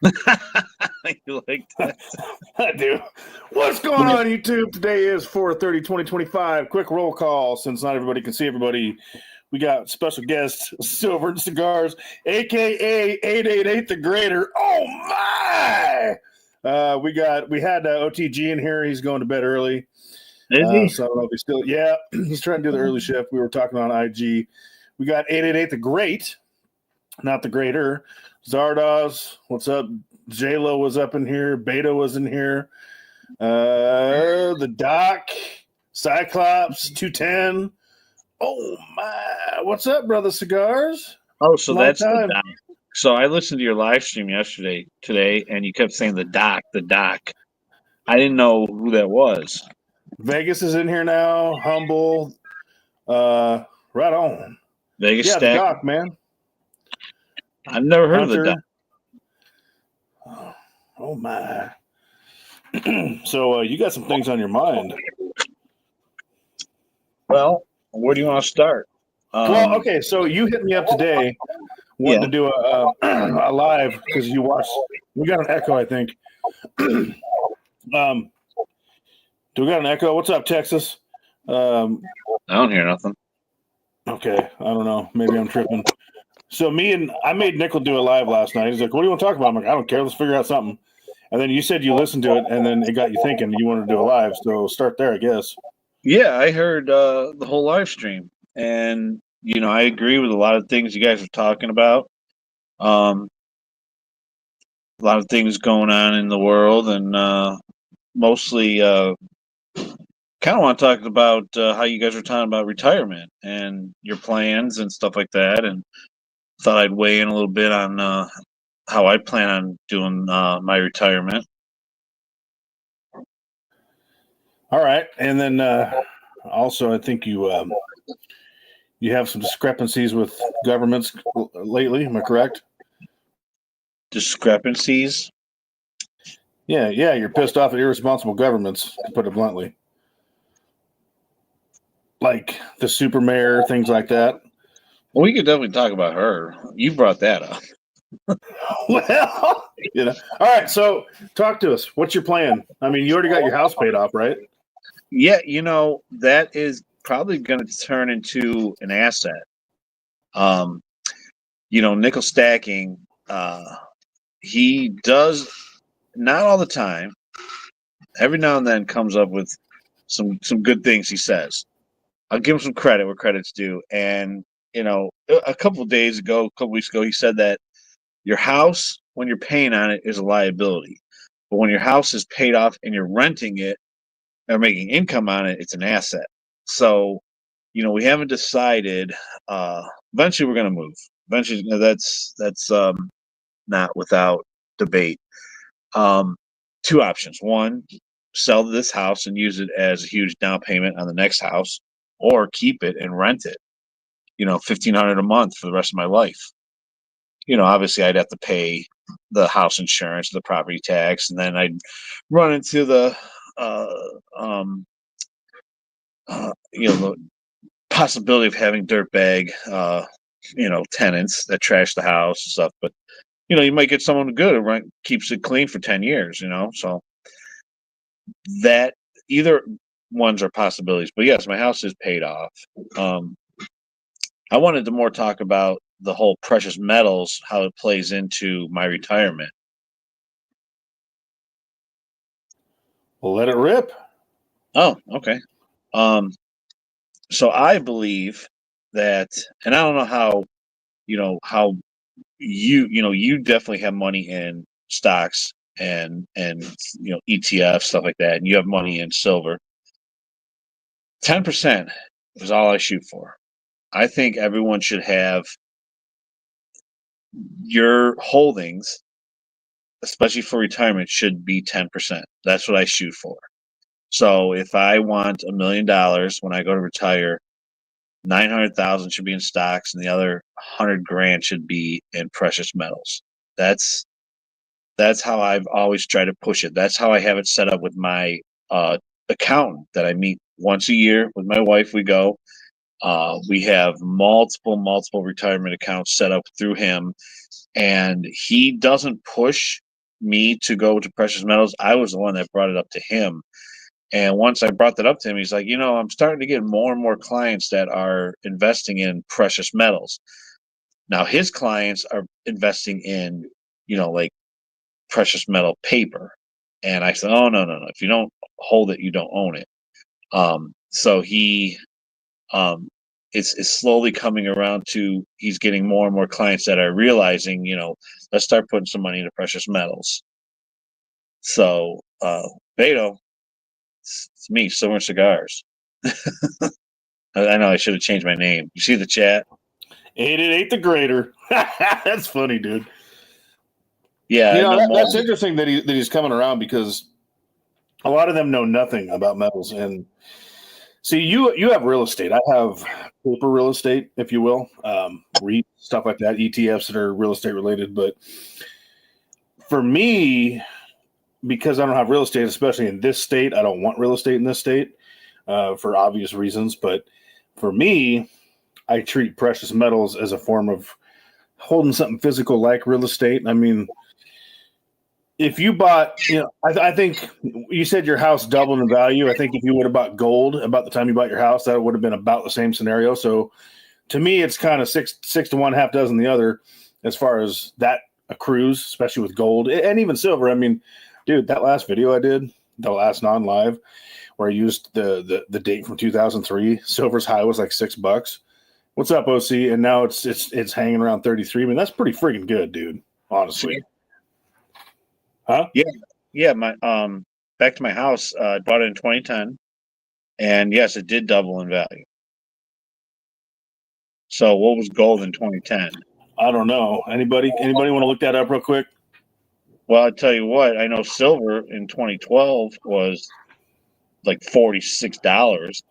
You like that? I do. What's going on, YouTube? Today is 4/30/2025. Quick roll call, since not everybody can see everybody. We got special guest Silver Cigars, aka 888 the Greater. Oh my! We had OTG in here. He's going to bed early. Is he? So I don't know if he's still. Yeah, he's trying to do the early shift. We were talking on IG. We got 888 the Great, not the Greater. Zardoz, what's up? J-Lo was up in here. Beta was in here. The Doc, Cyclops, 210. Oh my! What's up, brother Cigars? Oh, so Long that's time. the Doc. So I listened to your live stream today, and you kept saying the Doc. I didn't know who that was. Vegas is in here now. Humble. Right on. Vegas Yeah, Stack. the Doc, man. I've never heard Hunter. of the Doc. Oh my! So you got some things on your mind. Well, where do you want to start? Well, okay. So you hit me up today, wanting to do a live because you watched. We got an echo, I think. Do we got an echo? What's up, Texas? I don't hear nothing. Okay, I don't know. Maybe I'm tripping. So I made Nickel do a live last night. He's like, "What do you want to talk about?" I'm like, "I don't care. Let's figure out something." And then you said you listened to it, and then it got you thinking you wanted to do a live. So start there, I guess. Yeah, I heard the whole live stream, and I agree with a lot of things you guys are talking about. A lot of things going on in the world, and mostly kind of want to talk about how you guys are talking about retirement and your plans and stuff like that, and thought I'd weigh in a little bit on how I plan on doing my retirement. All right, and then also I think you have some discrepancies with governments lately. Am I correct? Discrepancies? Yeah, you're pissed off at irresponsible governments, to put it bluntly. Like the super mayor, things like that. Well, we could definitely talk about her. You brought that up. Well, all right, so talk to us. What's your plan? I mean, you already got your house paid off, right? Yeah, that is probably going to turn into an asset. Nickel stacking, he does, not all the time, every now and then comes up with some good things he says. I'll give him some credit where credit's due. And, a couple weeks ago, he said that your house, when you're paying on it, is a liability. But when your house is paid off and you're renting it or making income on it, it's an asset. So, we haven't decided. Eventually, we're going to move. Eventually, that's not without debate. Two options. One, sell this house and use it as a huge down payment on the next house, or keep it and rent it. $1,500 a month for the rest of my life. Obviously I'd have to pay the house insurance, the property tax, and then I'd run into the the possibility of having dirtbag tenants that trash the house and stuff. But you might get someone good who keeps it clean for 10 years, so that either ones are possibilities. But yes, my house is paid off. I wanted to more talk about the whole precious metals, how it plays into my retirement. Well, let it rip. Oh, okay. So I believe that, and I don't know how you definitely have money in stocks and ETF, stuff like that, and you have money in silver. 10% is all I shoot for. I think everyone should have your holdings, especially for retirement, should be 10%. That's what I shoot for. So if I want $1 million when I go to retire, 900,000 should be in stocks, and the other 100 grand should be in precious metals. That's how I've always tried to push it. That's how I have it set up with my accountant that I meet once a year with my wife. We go. We have multiple retirement accounts set up through him, and he doesn't push me to go to precious metals, I was the one that brought it up to him. And once I brought that up to him, he's like, I'm starting to get more and more clients that are investing in precious metals. Now his clients are investing in, like precious metal paper. And I said, oh, no. If you don't hold it, you don't own it. So he is slowly coming around to, he's getting more and more clients that are realizing, let's start putting some money into precious metals. So, Beto, it's me, Silver and Cigars. I know I should have changed my name. You see the chat? 888 the Greater. That's funny, dude. Yeah, that's interesting that he's coming around, because a lot of them know nothing about metals. And see, you have real estate. I have paper real estate, if you will, REIT, stuff like that, ETFs that are real estate related. But for me, because I don't have real estate, especially in this state, I don't want real estate in this state for obvious reasons. But for me, I treat precious metals as a form of holding something physical like real estate. I mean, if you bought, I think you said your house doubled in value. I think if you would have bought gold about the time you bought your house, that would have been about the same scenario. So to me, it's kind of six to one, half dozen the other, as far as that accrues, especially with gold and even silver. I mean, dude, that last video I did, the last non-live, where I used the date from 2003, silver's high was like $6. What's up, OC? And now it's hanging around 33. I mean, that's pretty freaking good, dude. Honestly. Huh? Yeah. My back to my house. I bought it in 2010, and yes, it did double in value. So, what was gold in 2010? I don't know. Anybody want to look that up real quick? Well, I tell you what. I know silver in 2012 was like $46.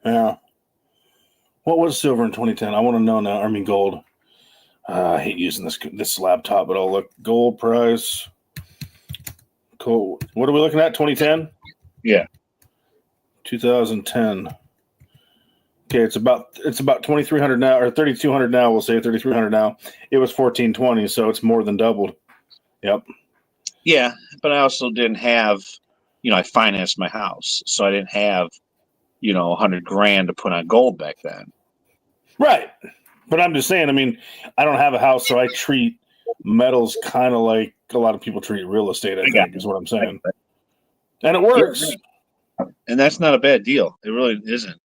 Yeah. What was silver in 2010? I want to know now. I mean, gold. I hate using this laptop, but I'll look. Gold price. Cool. What are we looking at? 2010? Yeah. 2010. Okay, it's about 2,300 now, or 3,200 now. We'll say 3,300 now. It was 1,420, so it's more than doubled. Yep. Yeah, but I also didn't have, I financed my house, so I didn't have, $100,000 to put on gold back then. Right. But I'm just saying, I mean, I don't have a house, so I treat metals kind of like a lot of people treat real estate, I think, is what I'm saying. And it works. Yeah. And that's not a bad deal. It really isn't.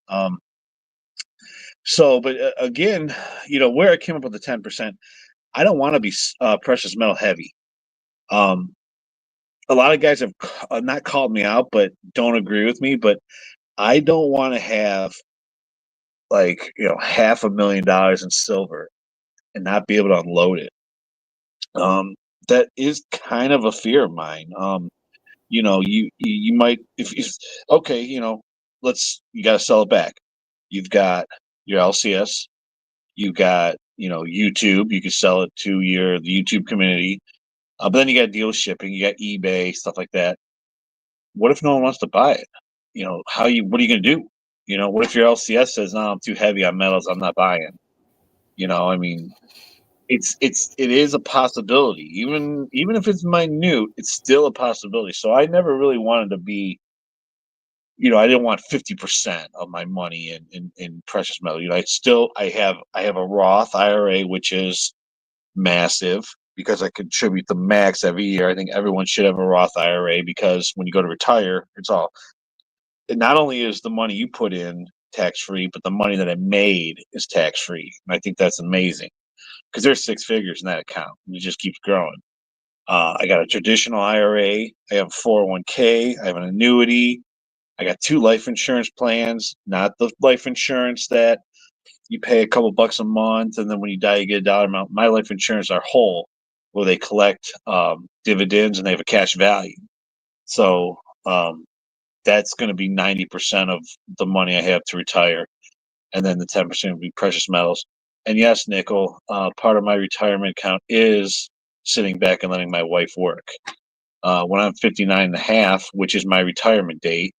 But again, where I came up with the 10%, I don't want to be precious metal heavy. A lot of guys have not called me out, but don't agree with me. But I don't want to have like, $500,000 in silver and not be able to unload it. That is kind of a fear of mine. You might, if okay, you got to sell it back. You've got your LCS, you've got, YouTube, you can sell it to the YouTube community. But then you got deal shipping, you got eBay, stuff like that. What if no one wants to buy it? What are you going to do? What if your LCS says, no, I'm too heavy on metals, I'm not buying? I mean, it is a possibility. Even if it's minute, it's still a possibility. So I never really wanted to be, I didn't want 50% of my money in precious metal. I have a Roth IRA, which is massive because I contribute the max every year. I think everyone should have a Roth IRA, because when you go to retire, not only is the money you put in tax-free, but the money that I made is tax-free. And I think that's amazing, because there's six figures in that account, and it just keeps growing. I got a traditional IRA. I have a 401k. I have an annuity. I got 2 life insurance plans, not the life insurance that you pay a couple bucks a month, and then when you die, you get a dollar amount. My life insurance are whole, where they collect dividends and they have a cash value. So that's going to be 90% of the money I have to retire. And then the 10% will be precious metals. And yes, Nickel, part of my retirement account is sitting back and letting my wife work. When I'm 59 and a half, which is my retirement date,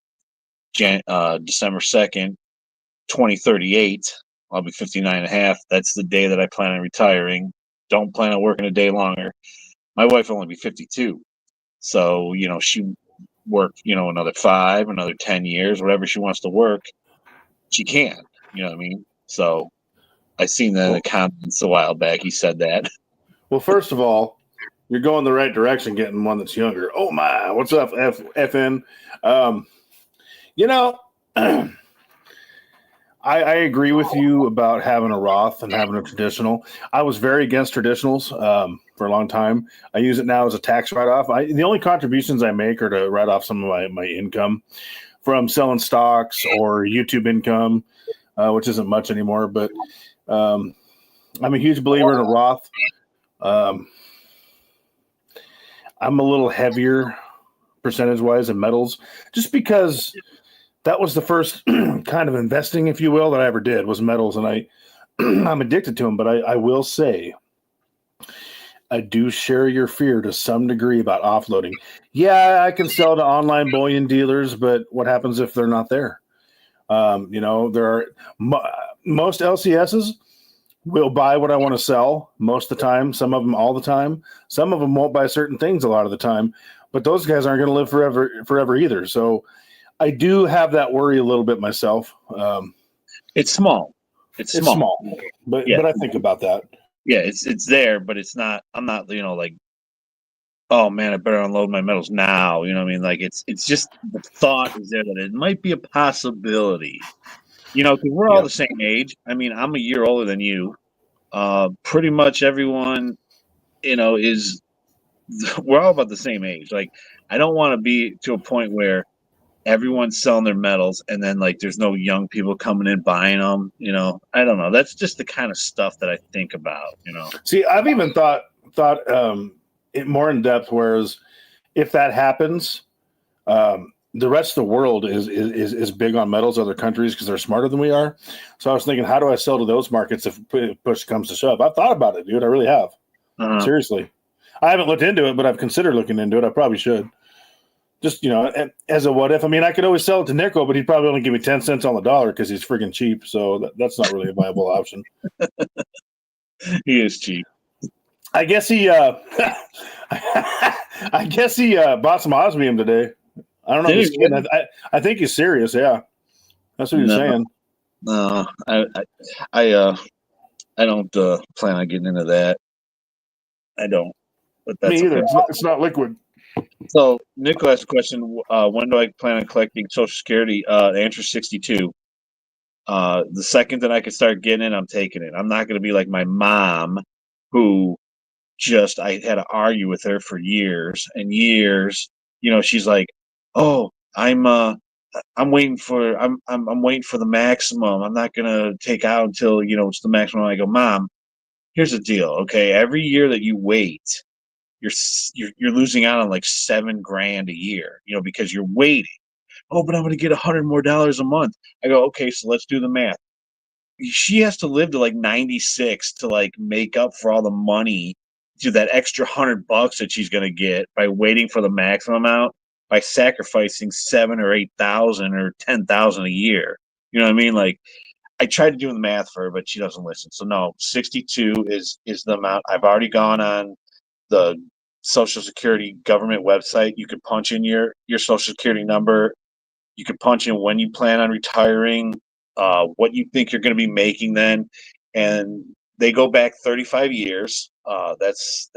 December 2nd, 2038, I'll be 59 and a half. That's the day that I plan on retiring. Don't plan on working a day longer. My wife will only be 52. So, she worked, another 5, another 10 years, whatever she wants to work, she can. You know what I mean? So I seen that in the comments a while back. He said that. Well, first of all, you're going the right direction getting one that's younger. Oh, my. What's up, FN? I agree with you about having a Roth and having a traditional. I was very against traditionals for a long time. I use it now as a tax write-off. The only contributions I make are to write off some of my income from selling stocks or YouTube income, which isn't much anymore. But I'm a huge believer in a Roth. I'm a little heavier percentage-wise in metals just because that was the first kind of investing, if you will, that I ever did was metals. And I'm addicted to them. But I will say I do share your fear to some degree about offloading. Yeah, I can sell to online bullion dealers, but what happens if they're not there? There are most LCSs will buy what I want to sell most of the time, some of them all the time. Some of them won't buy certain things a lot of the time, but those guys aren't going to live forever either. So I do have that worry a little bit myself. It's small. It's small. But I think about that. Yeah, it's there, but it's not. I'm not, like, oh man, I better unload my metals now. You know what I mean? Like it's just the thought is there that it might be a possibility. Because we're all the same age. I mean, I'm a year older than you. Pretty much everyone, is we're all about the same age. Like, I don't want to be to a point where everyone's selling their metals and then like there's no young people coming in buying them. I don't know. That's just the kind of stuff that I think about. See, I've even thought it more in depth. Whereas if that happens, the rest of the world is big on metals, other countries, because they're smarter than we are. So I was thinking, how do I sell to those markets if push comes to shove? I've thought about it, dude. I really have. Seriously. I haven't looked into it, but I've considered looking into it. I probably should. Just, as a what if. I mean, I could always sell it to Nico, but he'd probably only give me 10 cents on the dollar because he's friggin' cheap. So that's not really a viable option. He is cheap. I guess he bought some osmium today. I don't know. If I think he's serious. Yeah, that's what he's saying. No, I don't plan on getting into that. I don't. But that's me either. Okay. It's not liquid. So Nico asked a question: when do I plan on collecting Social Security? The answer is 62. The second that I can start getting it, I'm taking it. I'm not going to be like my mom, who I had to argue with her for years and years. She's like, "Oh, I'm waiting for I'm waiting for the maximum. I'm not gonna take out until it's the maximum." I go, "Mom, here's the deal. Okay, every year that you wait, you're losing out on like $7,000 a year. Because you're waiting. Oh, but I'm gonna get $100 more a month." I go, "Okay, so let's do the math." She has to live to like 96 to like make up for all the money to that extra $100 that she's going to get by waiting for the maximum amount, by sacrificing 7 or 8,000 or 10,000 a year. You know what I mean? Like, I tried to do the math for her, but she doesn't listen. So no, 62 is the amount. I've already gone on the Social Security government website. You could punch in your Social Security number. You could punch in when you plan on retiring, what you think you're going to be making then, and they go back 35 years. That's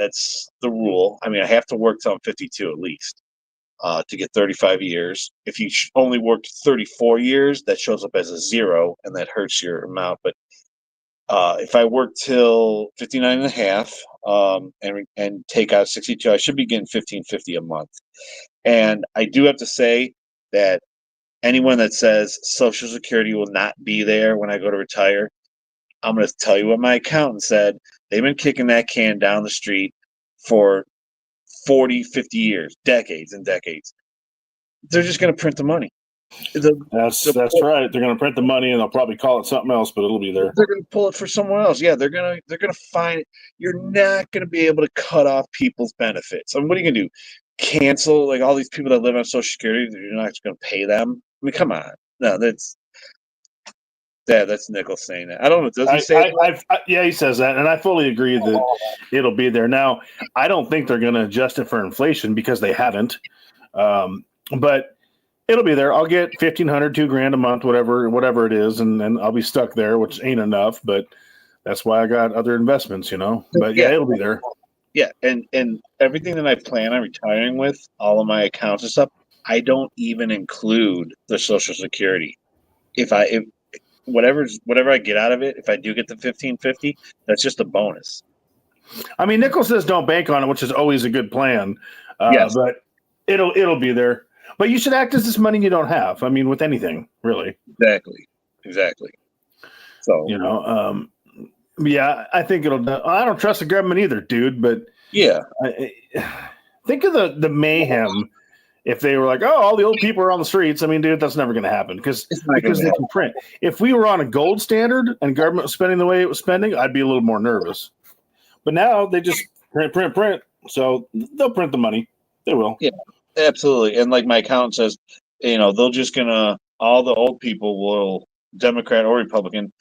the rule. I mean, I have to work till I'm 52 at least to get 35 years. If you only worked 34 years, that shows up as a 0, and that hurts your amount. But if I work till 59 and a half and take out 62, I should be getting $1,550 a month. And I do have to say that anyone that says Social Security will not be there when I go to retire, I'm going to tell you what my accountant said. They've been kicking that can down the street for 40, 50 years, decades and decades. They're just going to print the money. That's right. They're going to print the money, and they'll probably call it something else, but it'll be there. They're going to pull it for someone else. Yeah, they're going to find it. You're not going to be able to cut off people's benefits. I mean, what are you going to do? Cancel like all these people that live on Social Security? You're not going to pay them? I mean, come on. No, Yeah, that's Nichols saying that. I don't know. Does he say that? Yeah, he says that, and I fully agree that it'll be there. Now, I don't think they're going to adjust it for inflation because they haven't. But it'll be there. I'll get $1,500, $2,000 a month, whatever it is, and then I'll be stuck there, which ain't enough. But that's why I got other investments, But yeah, it'll be there. Yeah, and everything that I plan on retiring with, all of my accounts and stuff, I don't even include the Social Security. If whatever I get out of it, if I do get the $1,550, that's just a bonus. I mean, Nichols says don't bank on it, which is always a good plan. Yes. But it'll be there. But you should act as this money you don't have. I mean, with anything, really. Exactly. So yeah, I think it'll. I don't trust the government either, dude. But yeah, think of the mayhem if they were like, oh, all the old people are on the streets. I mean, dude, that's never going to happen because they can print. If we were on a gold standard and government was spending the way it was spending, I'd be a little more nervous. But now they just print. So they'll print the money. They will. Yeah, absolutely. And like my accountant says, they're just gonna. All the old people will, Democrat or Republican.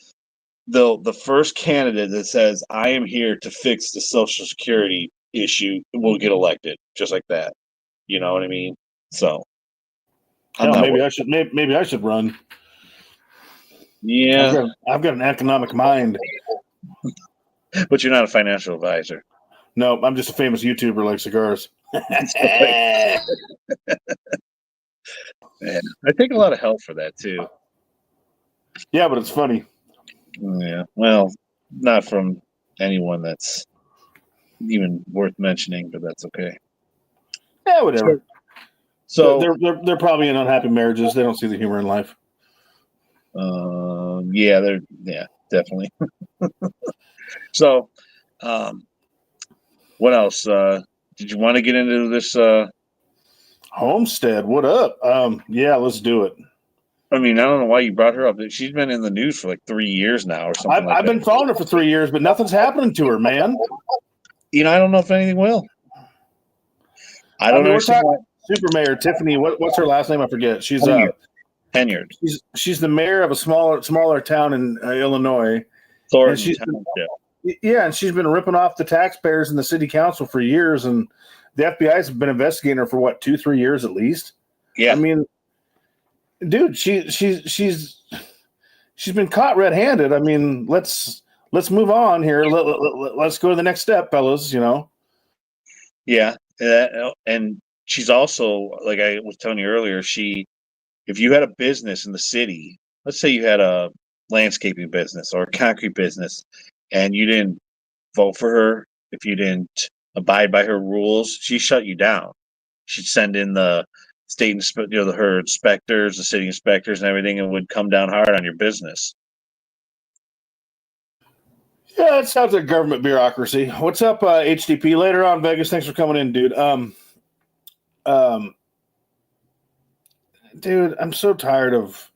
The first candidate that says I am here to fix the Social Security issue will get elected, just like that. You know what I mean? So maybe I should run. Yeah, I've got an economic mind, but you're not a financial advisor. No, I'm just a famous YouTuber like Cigars. Man, I take a lot of help for that too. Yeah, but it's funny. Yeah, well, not from anyone that's even worth mentioning, but that's okay. Yeah, whatever. So they're probably in unhappy marriages. They don't see the humor in life. Yeah, definitely. So, what else? Did you want to get into this? Homestead, what up? Yeah, let's do it. I mean, I don't know why you brought her up. She's been in the news for like 3 years now or something. I've been following her for 3 years, but nothing's happening to her, man. I don't know if anything will. I don't know. Super Mayor Tiffany, what's her last name? I forget. She's tenured. She's the mayor of a smaller town in Illinois. Thornton and she's been ripping off the taxpayers and the city council for years, and the FBI's been investigating her for 2-3 years at least. Yeah, I mean, dude, she's been caught red-handed. I mean, let's move on here. Let's go to the next step, fellas. Yeah, and she's also, like I was telling you earlier, if you had a business in the city, let's say you had a landscaping business or a concrete business, and you didn't vote for her, if you didn't abide by her rules, she shut you down. She'd send in the state, her inspectors, the city inspectors, and everything, and would come down hard on your business. Yeah, it sounds like government bureaucracy. What's up, HDP? Later on, Vegas. Thanks for coming in, dude. Dude, I'm so tired of,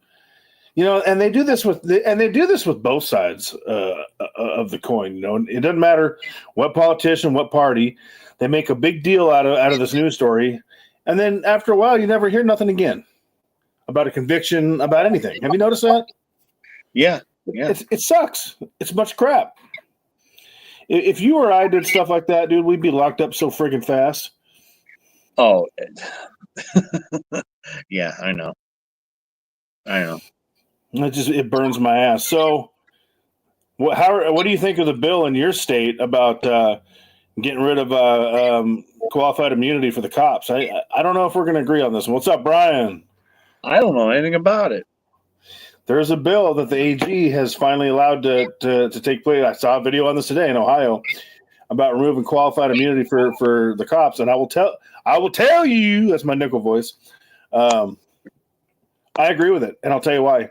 and they do this with both sides of the coin. It doesn't matter what politician, what party, they make a big deal out of this news story, and then after a while, you never hear nothing again about a conviction, about anything. Have you noticed that? Yeah. It sucks. It's much crap. If you or I did stuff like that, dude, we'd be locked up so friggin' fast. Oh, yeah, I know. It burns my ass. So, what do you think of the bill in your state about getting rid of qualified immunity for the cops? I don't know if we're going to agree on this one. What's up, Brian? I don't know anything about it. There's a bill that the AG has finally allowed to take place. I saw a video on this today in Ohio about removing qualified immunity for the cops, and I will tell you, that's my nickel voice. I agree with it, and I'll tell you why.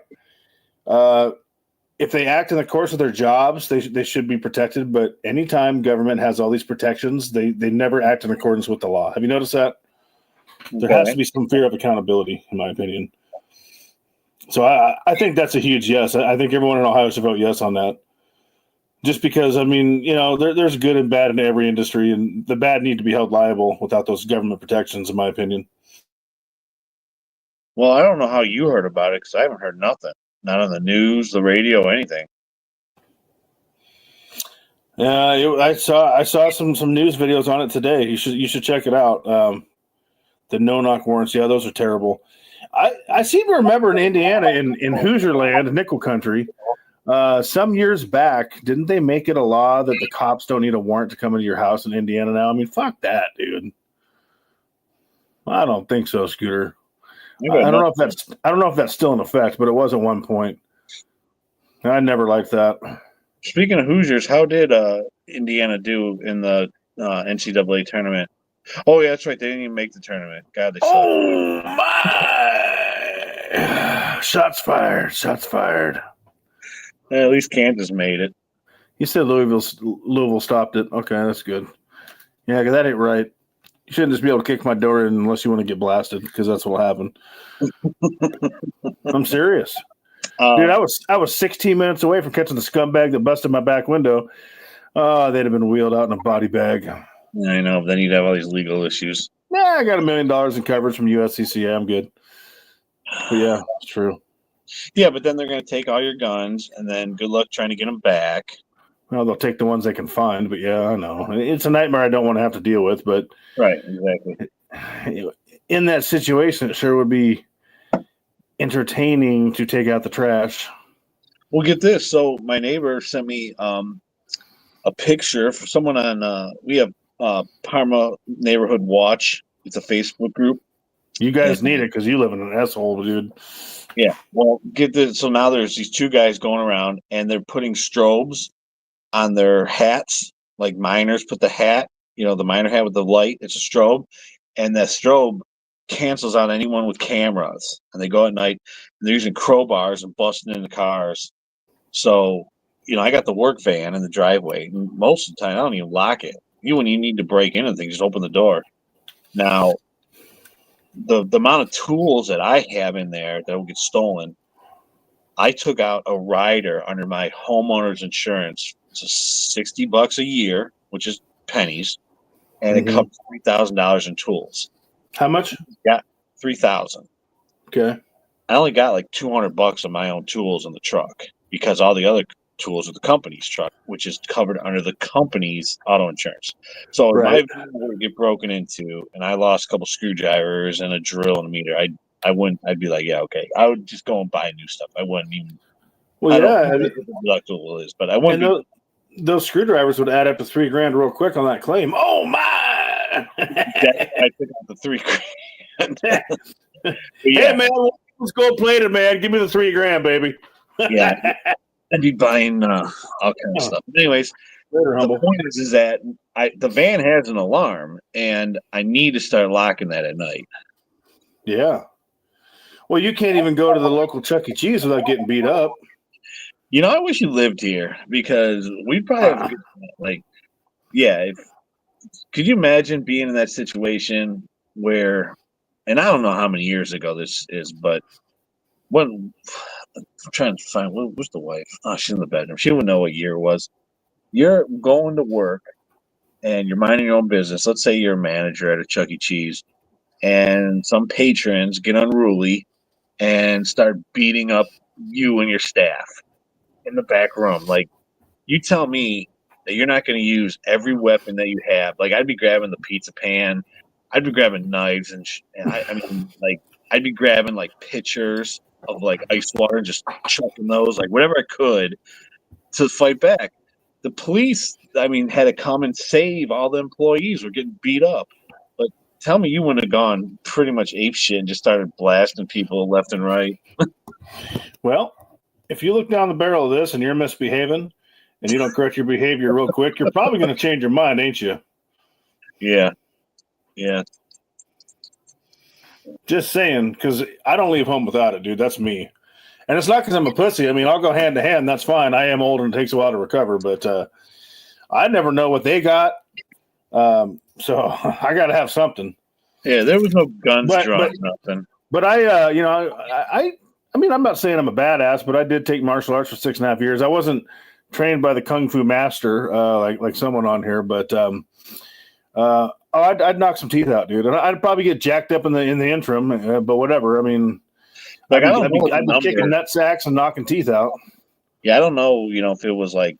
If they act in the course of their jobs, they should be protected. But anytime government has all these protections, they never act in accordance with the law. Have you noticed that? There has to be some fear of accountability, in my opinion. So I think that's a huge yes. I think everyone in Ohio should vote yes on that. Just because, I mean, there's good and bad in every industry, and the bad need to be held liable without those government protections, in my opinion. Well, I don't know how you heard about it because I haven't heard nothing. Not on the news, the radio, anything. Yeah, I saw some news videos on it today. You should check it out. The no-knock warrants, yeah, those are terrible. I seem to remember in Indiana, in Hoosier land, nickel country, some years back, didn't they make it a law that the cops don't need a warrant to come into your house in Indiana now? I mean, fuck that, dude. I don't think so, Scooter. I don't know if that's still in effect, but it was at one point. I never liked that. Speaking of Hoosiers, how did Indiana do in the NCAA tournament? Oh, yeah, that's right. They didn't even make the tournament. God, they suck. Oh, my. Shots fired. Shots fired. At least Kansas made it. You said Louisville stopped it. Okay, that's good. Yeah, because that ain't right. You shouldn't just be able to kick my door in unless you want to get blasted, because that's what'll happen. I'm serious. Dude, I was 16 minutes away from catching the scumbag that busted my back window. Oh, they'd have been wheeled out in a body bag. I know, but then you'd have all these legal issues. Yeah, I got $1 million in coverage from USCCA. I'm good. But yeah, it's true. Yeah, but then they're going to take all your guns, and then good luck trying to get them back. Well, they'll take the ones they can find, but yeah, I know. It's a nightmare I don't want to have to deal with, but right, exactly. In that situation, it sure would be entertaining to take out the trash. Well, get this. So my neighbor sent me a picture for someone on we have Parma Neighborhood Watch. It's a Facebook group. You guys need it because you live in an asshole, dude. Yeah. Well, get this. So now there's these two guys going around, and they're putting strobes on their hats, like miners put the hat, the miner hat with the light. It's a strobe, and that strobe cancels out anyone with cameras. And they go at night, and they're using crowbars and busting into cars. So, I got the work van in the driveway. Most of the time, I don't even lock it. When you need to break into things, just open the door. Now, the amount of tools that I have in there that will get stolen, I took out a rider under my homeowner's insurance. It's $60 a year, which is pennies, and it covers $3,000 in tools. How much? Yeah, $3,000. Okay. I only got like $200 of my own tools in the truck because all the other tools are the company's truck, which is covered under the company's auto insurance. So if my vehicle would get broken into and I lost a couple screwdrivers and a drill and a meter, I'd be like, yeah, okay. I would just go and buy new stuff. I wouldn't even. Well, I don't know what the deductible is, but I wouldn't. Those screwdrivers would add up to $3,000 real quick on that claim. Oh my! I took out the $3,000. Hey man, let's go plated, man. Give me the $3,000, baby. Yeah, I'd be buying all kinds of stuff. But anyways, the point is that the van has an alarm, and I need to start locking that at night. Yeah. Well, you can't even go to the local Chuck E. Cheese without getting beat up. I wish you lived here because we'd probably have a good time. Could you imagine being in that situation where, and I don't know how many years ago this is, but I'm trying to find, where's the wife? Oh, she's in the bedroom. She would know what year it was. You're going to work and you're minding your own business. Let's say you're a manager at a Chuck E. Cheese, and some patrons get unruly and start beating up you and your staff in the back room. Like, you tell me that you're not going to use every weapon that you have. Like, I'd be grabbing the pizza pan. I'd be grabbing knives and I'd be grabbing like pitchers of like ice water and just chucking those, like whatever I could to fight back. The police, had to come and save all the employees who were getting beat up. But tell me you wouldn't have gone pretty much apeshit and just started blasting people left and right. Well, if you look down the barrel of this and you're misbehaving and you don't correct your behavior real quick, you're probably going to change your mind, ain't you? Yeah. Yeah. Just saying, because I don't leave home without it, dude. That's me. And it's not because I'm a pussy. I'll go hand to hand. That's fine. I am old and it takes a while to recover, but I never know what they got. So I got to have something. Yeah, there was no guns drawn, nothing. But I'm not saying I'm a badass, but I did take martial arts for 6.5 years. I wasn't trained by the Kung Fu master like someone on here, but I'd knock some teeth out, dude. And I'd probably get jacked up in the interim, but whatever. Like I'd I don't know what the be kicking number. nut sacks and knocking teeth out. Yeah, I don't know. If it was like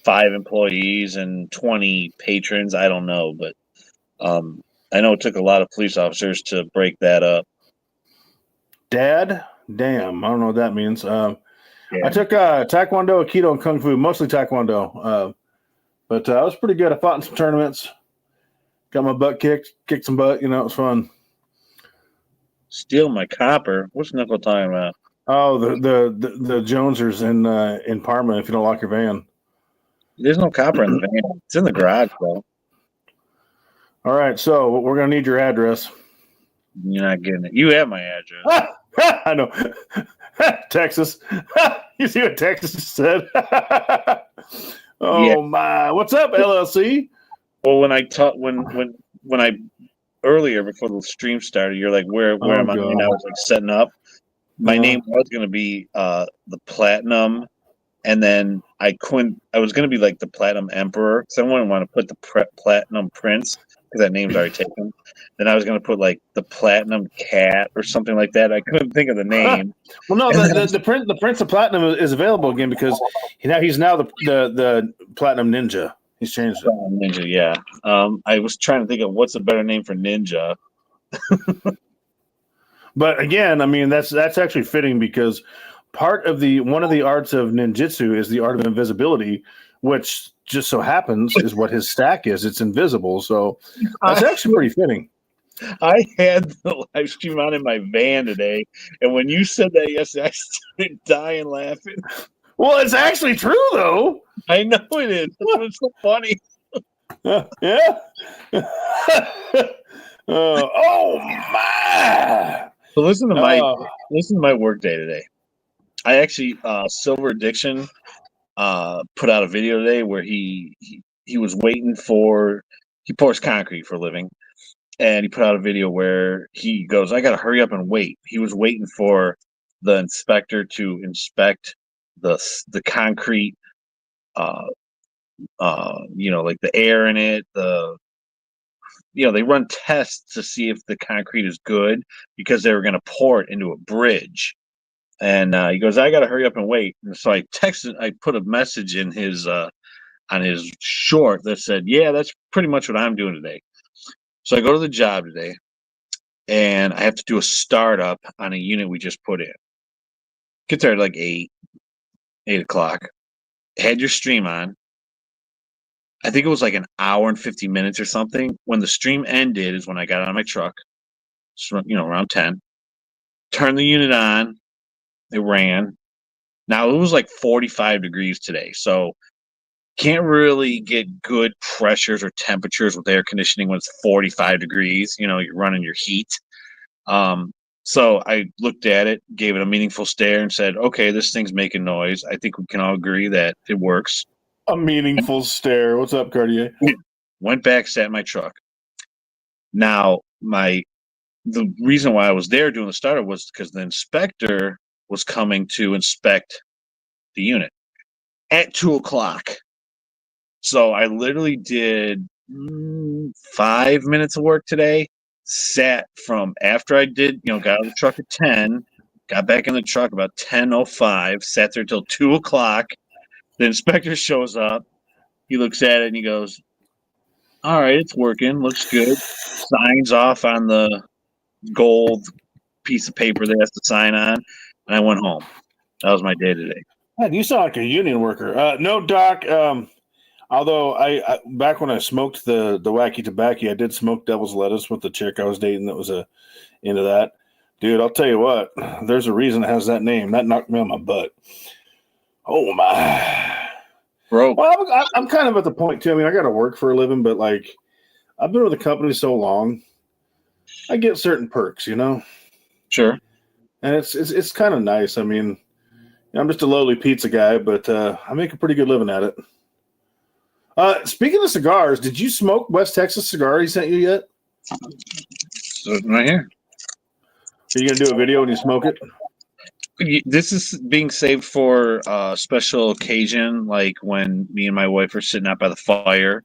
5 employees and 20 patrons, I don't know, but I know it took a lot of police officers to break that up. Dad, damn, I don't know what that means. Yeah. I took Taekwondo, Aikido, and Kung Fu, mostly Taekwondo. But I was pretty good. I fought in some tournaments, got my butt kicked some butt. It was fun. Steal my copper. What's Nickel talking about? Oh, the Jonesers in Parma. If you don't lock your van. There's no copper in the van. It's in the garage, though. All right, so we're gonna need your address. You're not getting it. You have my address. I know. Texas. You see what Texas said? Oh yeah. My! What's up, LLC? Well, when I earlier before the stream started, you're like, "Where am I?" And I was like setting up. My name was going to be the Platinum, and then I was going to be like the Platinum Emperor. Someone want to put the Platinum Prince because that name's already taken. Then I was going to put like the Platinum Cat or something like that. I couldn't think of the name. Well, no, the Prince of Platinum is available again because he's now the Platinum Ninja. He's changed it. Ninja, yeah. I was trying to think of what's a better name for Ninja. But again, I mean that's actually fitting because one of the arts of ninjutsu is the art of invisibility, which just so happens is what his stack is. It's invisible, so that's actually pretty fitting. I had the live stream on in my van today, and when you said that yesterday, I started dying laughing. Well, it's actually true, though. I know it is. That's what's so funny. Yeah. Oh my! So listen to my work day today. I actually Silver Addiction put out a video today where he was waiting he pours concrete for a living. And he put out a video where he goes, "I got to hurry up and wait." He was waiting for the inspector to inspect the concrete, like the air in it. They run tests to see if the concrete is good because they were going to pour it into a bridge. And he goes, "I got to hurry up and wait." And so I put a message in his on his short that said, "Yeah, that's pretty much what I'm doing today." So I go to the job today, and I have to do a startup on a unit we just put in. Get there at like 8 o'clock. Had your stream on. I think it was like an hour and 50 minutes or something. When the stream ended is when I got out of my truck, around 10. Turned the unit on. It ran. Now, it was like 45 degrees today, so can't really get good pressures or temperatures with air conditioning when it's 45 degrees. You're running your heat. So I looked at it, gave it a meaningful stare, and said, "Okay, this thing's making noise. I think we can all agree that it works." A meaningful stare. What's up, Cartier? Went back, sat in my truck. Now, the reason why I was there doing the startup was because the inspector was coming to inspect the unit at 2 o'clock. So I literally did 5 minutes of work today, sat from after I did, got out of the truck at 10, got back in the truck about 10:05, sat there till 2 o'clock. The inspector shows up. He looks at it and he goes, "All right, it's working. Looks good." Signs off on the gold piece of paper they has to sign on. And I went home. That was my day today. Man, you sound like a union worker. No, Doc. Although I back when I smoked the wacky tobacco, I did smoke devil's lettuce with the chick I was dating that was into that. Dude, I'll tell you what, there's a reason it has that name. That knocked me on my butt. Oh my. Bro. Well, I'm kind of at the point too. I mean, I got to work for a living, but like I've been with the company so long, I get certain perks, Sure. And it's kind of nice. I mean, I'm just a lowly pizza guy, but I make a pretty good living at it. Speaking of cigars, did you smoke West Texas cigar he sent you yet? Right here. Are you going to do a video when you smoke it? This is being saved for a special occasion, like when me and my wife are sitting out by the fire.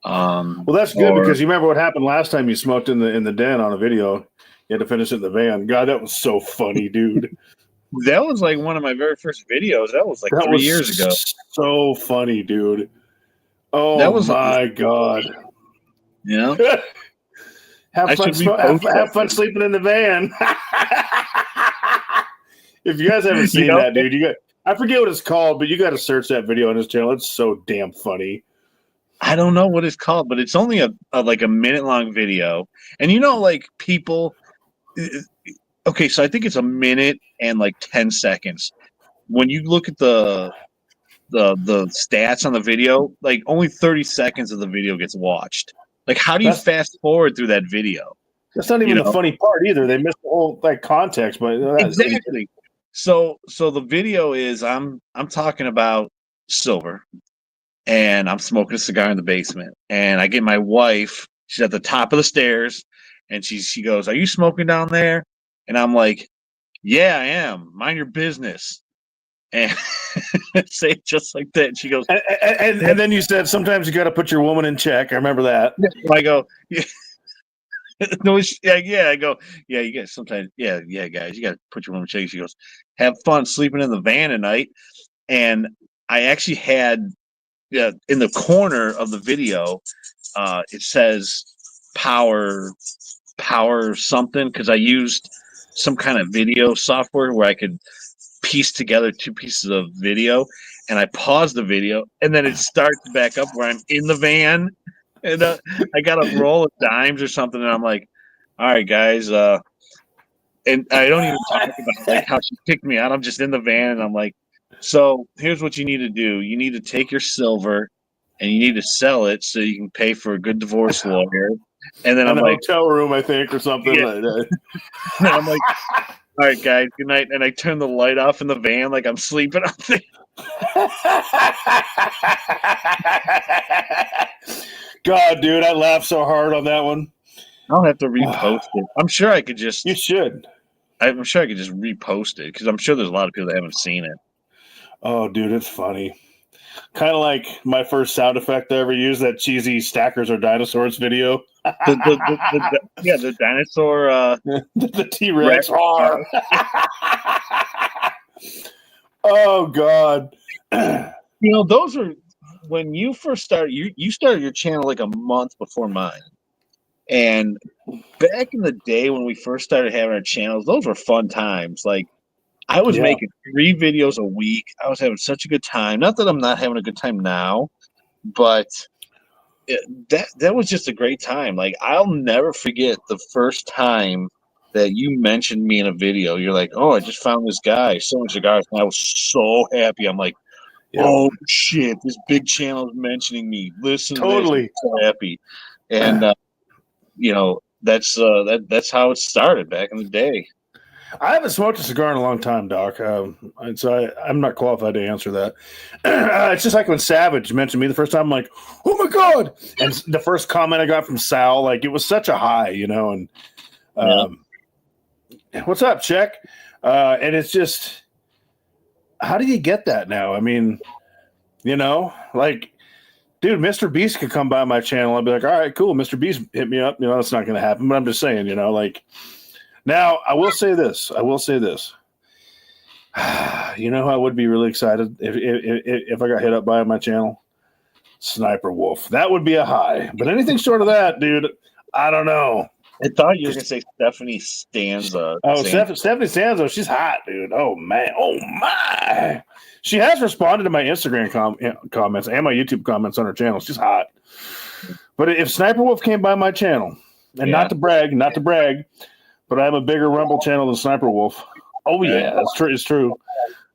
Well, that's good because you remember what happened last time you smoked in the den on a video. You had to finish it in the van. God, that was so funny, dude. That was like one of my very first videos. That was like That 3 was years ago. so funny, dude. Oh, That was my God. You know? Have fun sleeping in the van. If you guys haven't seen that, dude, I forget what it's called, but you got to search that video on his channel. It's so damn funny. I don't know what it's called, but it's only a like a minute-long video. And like people... Okay, so I think it's a minute and like 10 seconds. When you look at the stats on the video, like only 30 seconds of the video gets watched. Like, how do you fast forward through that video? That's not even the funny part either. They missed the whole context, but exactly. So the video is I'm talking about silver, and I'm smoking a cigar in the basement, and I get my wife. She's at the top of the stairs, and she goes, "Are you smoking down there?" And I'm like, "Yeah, I am. Mind your business." And say it just like that. And she goes, and then you said, "Sometimes you got to put your woman in check." I remember that. I go, "Yeah." No, I go, "Yeah, you guys sometimes, yeah, guys, you got to put your woman in check." She goes, "Have fun sleeping in the van at night." And I actually had, in the corner of the video, it says power something, because I used some kind of video software where I could piece together 2 pieces of video, and I paused the video, and then it starts back up where I'm in the van, and I got a roll of dimes or something, and I'm like, "All right, guys," and I don't even talk about like how she kicked me out. I'm just in the van, and I'm like, "So here's what you need to do. You need to take your silver, and you need to sell it so you can pay for a good divorce lawyer." And then I'm like, hotel room, I think, or something like that. And I'm like, "All right, guys, good night." And I turn the light off in the van like I'm sleeping up there. God, dude, I laughed so hard on that one. I'll have to repost it. I'm sure I could just... You should. I'm sure I could just repost it, because I'm sure there's a lot of people that haven't seen it. Oh, dude, it's funny. Kind of like my first sound effect I ever used, that cheesy Stackers or Dinosaurs video. The dinosaur... the T-Rex. Oh, God. Those are... When you first started, you started your channel like a month before mine. And back in the day when we first started having our channels, those were fun times. Like, I was making 3 videos a week. I was having such a good time. Not that I'm not having a good time now, but that was just a great time. Like, I'll never forget the first time that you mentioned me in a video. You're like, "Oh, I just found this guy selling cigars," and I was so happy. I'm like, "Oh shit, this big channel is mentioning me." Listen, totally. I'm so happy, and that's how it started back in the day. I haven't smoked a cigar in a long time, Doc. And so I'm not qualified to answer that. It's just like when Savage mentioned me the first time. I'm like, "Oh my God!" And the first comment I got from Sal, like, it was such a high, And what's up, Check? And it's just, how do you get that now? I mean, like, dude, Mr. Beast could come by my channel. I'd be like, "All right, cool. Mr. Beast hit me up." That's not going to happen. But I'm just saying, like. Now, I will say this. You know who I would be really excited if I got hit up by on my channel? Sniper Wolf. That would be a high. But anything short of that, dude, I don't know. I thought you were going to say Stephanie Stanza. Oh, Stephanie Stanza, she's hot, dude. Oh, man. Oh, my. She has responded to my Instagram comments and my YouTube comments on her channel. She's hot. But if Sniper Wolf came by my channel, and not to brag, but I have a bigger Rumble channel than Sniper Wolf. Oh, yeah, that's true. It's true.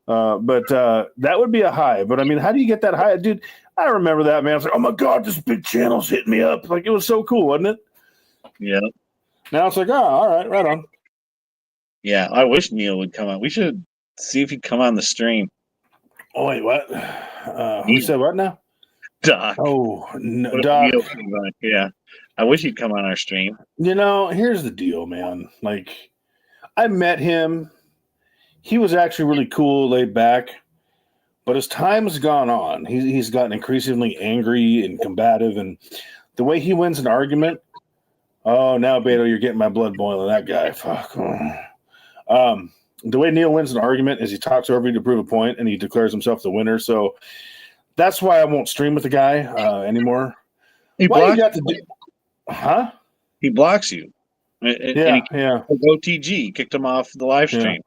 But that would be a high. But, I mean, how do you get that high? Dude, I remember that, man. I was like, "Oh, my God, this big channel's hitting me up." Like, it was so cool, wasn't it? Yeah. Now it's like, "Oh, all right, right on." Yeah, I wish Neil would come on. We should see if he'd come on the stream. Oh, wait, what? Who said what now? Doc. Oh, no, Doc. Yeah. I wish he'd come on our stream. Here's the deal, man. Like, I met him. He was actually really cool, laid back. But as time has gone on, he's gotten increasingly angry and combative. And the way he wins an argument, Oh, now Beto, you're getting my blood boiling. That guy, fuck. The way Neil wins an argument is he talks over you to prove a point, and he declares himself the winner. So that's why I won't stream with the guy anymore. He Why you blocks. got to do? Huh? He blocks you. And he OTG kicked him off the live stream.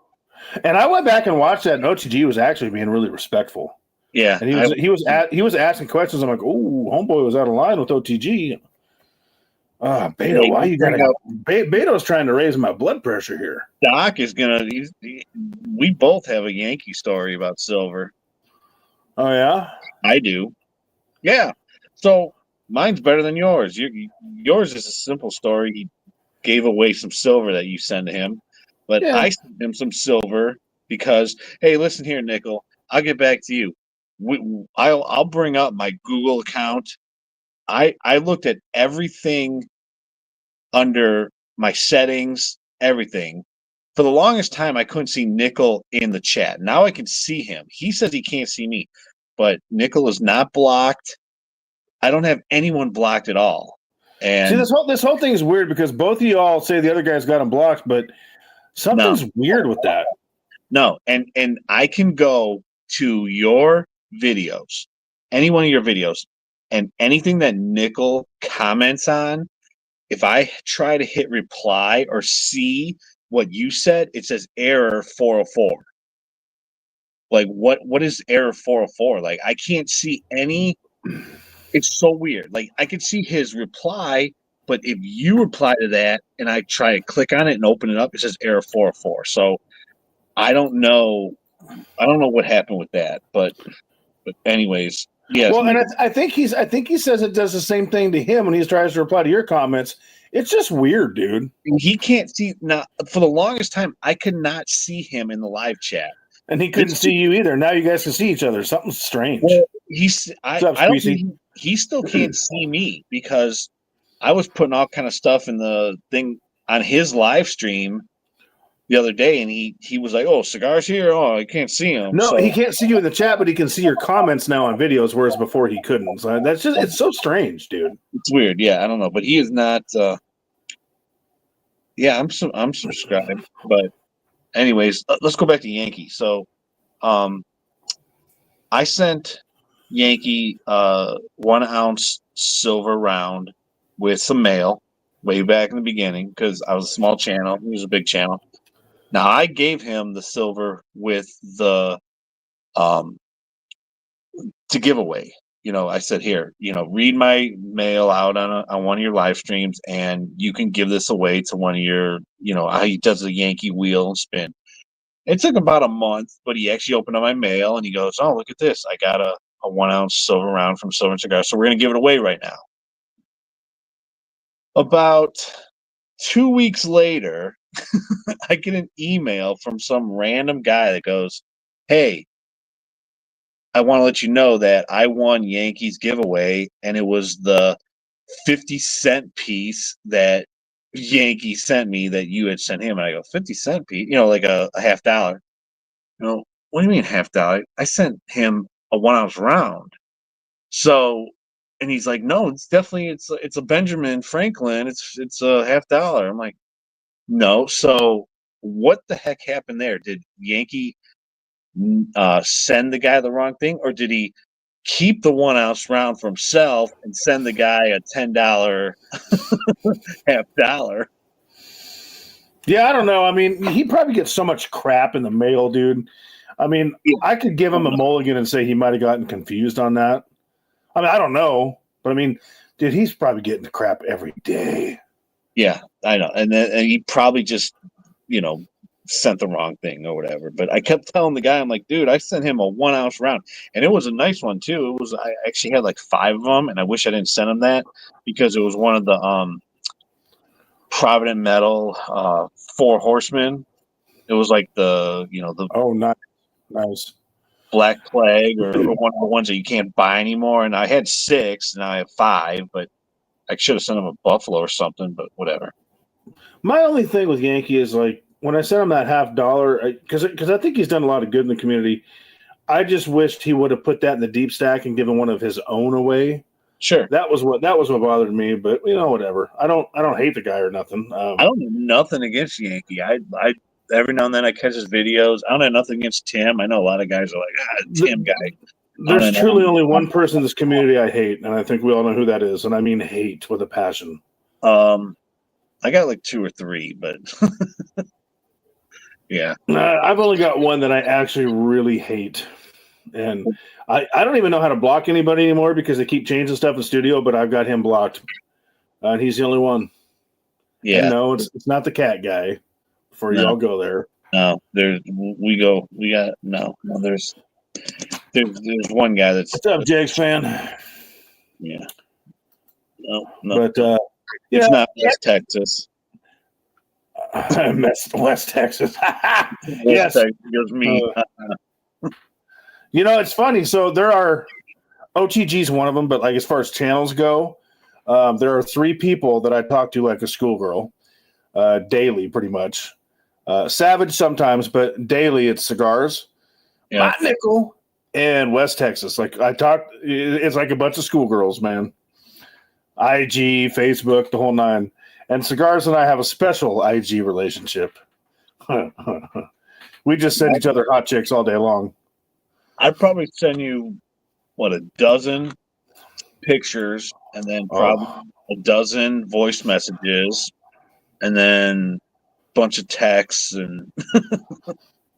And I went back and watched that, and OTG was actually being really respectful. Yeah, and he was asking questions. I'm like, oh, homeboy was out of line with OTG. Beto, why you gotta? Beto's trying to raise my blood pressure here. Doc is gonna. We both have a Yankee story about silver. Oh yeah, I do. Yeah. So mine's better than yours. Yours is a simple story. He gave away some silver that you sent to him, but I sent him some silver because, hey, listen here, Nickel. I'll get back to you. I'll bring up my Google account. I looked at everything under my settings, everything. For the longest time, I couldn't see Nickel in the chat. Now I can see him. He says he can't see me, but Nickel is not blocked. I don't have anyone blocked at all. And see, this whole thing is weird because both of you all say the other guy's got him blocked, but something's weird with that. No, and I can go to your videos, any one of your videos, and anything that Nickel comments on, if I try to hit reply or see what you said, it says error 404. Like what is error 404? Like I can't see any. It's so weird. Like I could see his reply, but if you reply to that and I try to click on it and open it up, it says error 404. So I don't know what happened with that, but anyways, yes. Well, and I think he says it does the same thing to him when he tries to reply to your comments. It's just weird, dude. He can't see now. For the longest time, I could not see him in the live chat, and he couldn't see you either. Now you guys can see each other. Something's strange. Well, I don't think he still can't see me because I was putting all kind of stuff in the thing on his live stream the other day, and he was like, "Oh, Cigars here. Oh, I can't see him." No, he can't see you in the chat, but he can see your comments now on videos, whereas before he couldn't. So it's so strange, dude. It's weird. Yeah, I don't know, but he is not. Yeah, I'm subscribed, but anyways, let's go back to Yankee. So, I sent Yankee 1 ounce silver round with some mail way back in the beginning because I was a small channel. He was a big channel. Now I gave him the silver with the to give away. You know, I said, here, read my mail out on one of your live streams, and you can give this away to one of your, how he does the Yankee wheel and spin. It took about a month, but he actually opened up my mail and he goes, "Oh, look at this! I got a 1 ounce silver round from Silver and Cigars, so we're gonna give it away right now." About 2 weeks later, I get an email from some random guy that goes, "Hey, I want to let you know that I won Yankees giveaway, and it was the 50-cent piece that Yankee sent me that you had sent him." And I go, 50-cent piece? Like a half dollar. What do you mean half dollar? I sent him a 1 ounce round. So, and he's like, "No, it's definitely, it's a Benjamin Franklin. It's a half dollar." I'm like, "No." So what the heck happened there? Did Yankee send the guy the wrong thing, or did he keep the 1 ounce round for himself and send the guy a $10 half dollar? Yeah, I don't know. I mean, he probably gets so much crap in the mail, dude. I mean, I could give him a mulligan and say he might have gotten confused on that. I mean, I don't know, but I mean, dude, he's probably getting the crap every day. Yeah, I know, and he probably just, sent the wrong thing or whatever. But I kept telling the guy, I'm like, "Dude, I sent him a 1 ounce round, and it was a nice one too. I actually had like 5 of them, and I wish I didn't send him that because it was one of the Provident Metal 4 Horsemen. It was like the nice Black Plague or one of the ones that you can't buy anymore. And I had 6, now I have 5, but I should have sent him a Buffalo or something. But whatever. My only thing with Yankee is like when I sent him that half dollar, because I think he's done a lot of good in the community. I just wished he would have put that in the deep stack and given one of his own away. Sure. That was what bothered me. But whatever. I don't hate the guy or nothing. I don't have nothing against Yankee. I every now and then I catch his videos. I don't have nothing against Tim. I know a lot of guys are like, Tim guy. There's truly only one person in this community I hate, and I think we all know who that is. And I mean hate with a passion. I got like 2 or 3, but yeah. I've only got one that I actually really hate. And I don't even know how to block anybody anymore because they keep changing stuff in the studio, but I've got him blocked. And he's the only one. Yeah. And no, it's not the cat guy. Before you all go there. No, there's one guy that's. What's up, Jake's fan? Yeah. No. But it's not West Texas. West Texas. Yes, Texas goes me. It's funny. So there are OTG's one of them, but like as far as channels go, there are 3 people that I talk to like a schoolgirl, daily, pretty much. Savage sometimes, but daily it's Cigars, My Nickel, and West Texas. Like it's like a bunch of schoolgirls, man. IG, Facebook, the whole 9. And Cigars and I have a special IG relationship. We just send each other hot chicks all day long. I'd probably send you, a dozen pictures, and then probably a dozen voice messages, and then a bunch of texts. And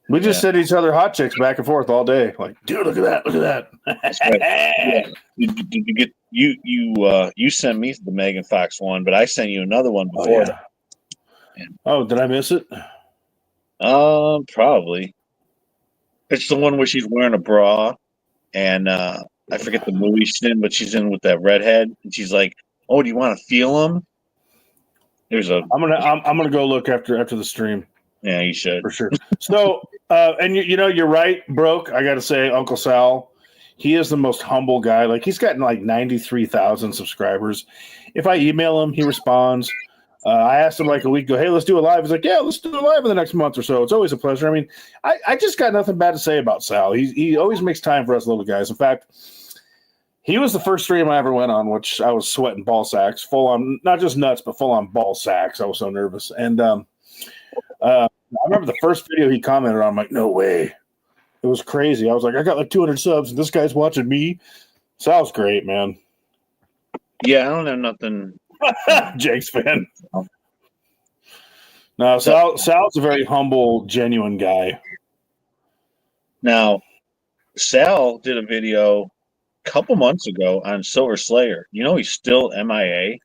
we just send each other hot chicks back and forth all day. Like, dude, look at that. That's right. Yeah. Did you get you sent me the Megan Fox one, but I sent you another one before that. Oh, did I miss it? Probably. It's the one where she's wearing a bra, and I forget the movie she's in, but she's in with that redhead, and she's like, "Oh, do you want to feel him?" I'm gonna go look after the stream. Yeah, you should for sure. So, and you're right, Broke. I got to say, Uncle Sal, he is the most humble guy. Like he's gotten like 93,000 subscribers. If I email him, he responds. I asked him like a week ago, hey, let's do a live. He's like, yeah, let's do a live in the next month or so. It's always a pleasure. I mean, I just got nothing bad to say about Sal. He always makes time for us little guys. In fact, he was the first stream I ever went on, which I was sweating ball sacks, full on, not just nuts, but full on ball sacks. I was so nervous. And I remember the first video he commented on, I'm like, no way. It was crazy. I was like, I got like 200 subs, and this guy's watching me. Sal's great, man. Yeah, I don't have nothing. Jake's fan. No, Sal's a very humble, genuine guy. Now, Sal did a video a couple months ago on Silver Slayer. You know he's still MIA.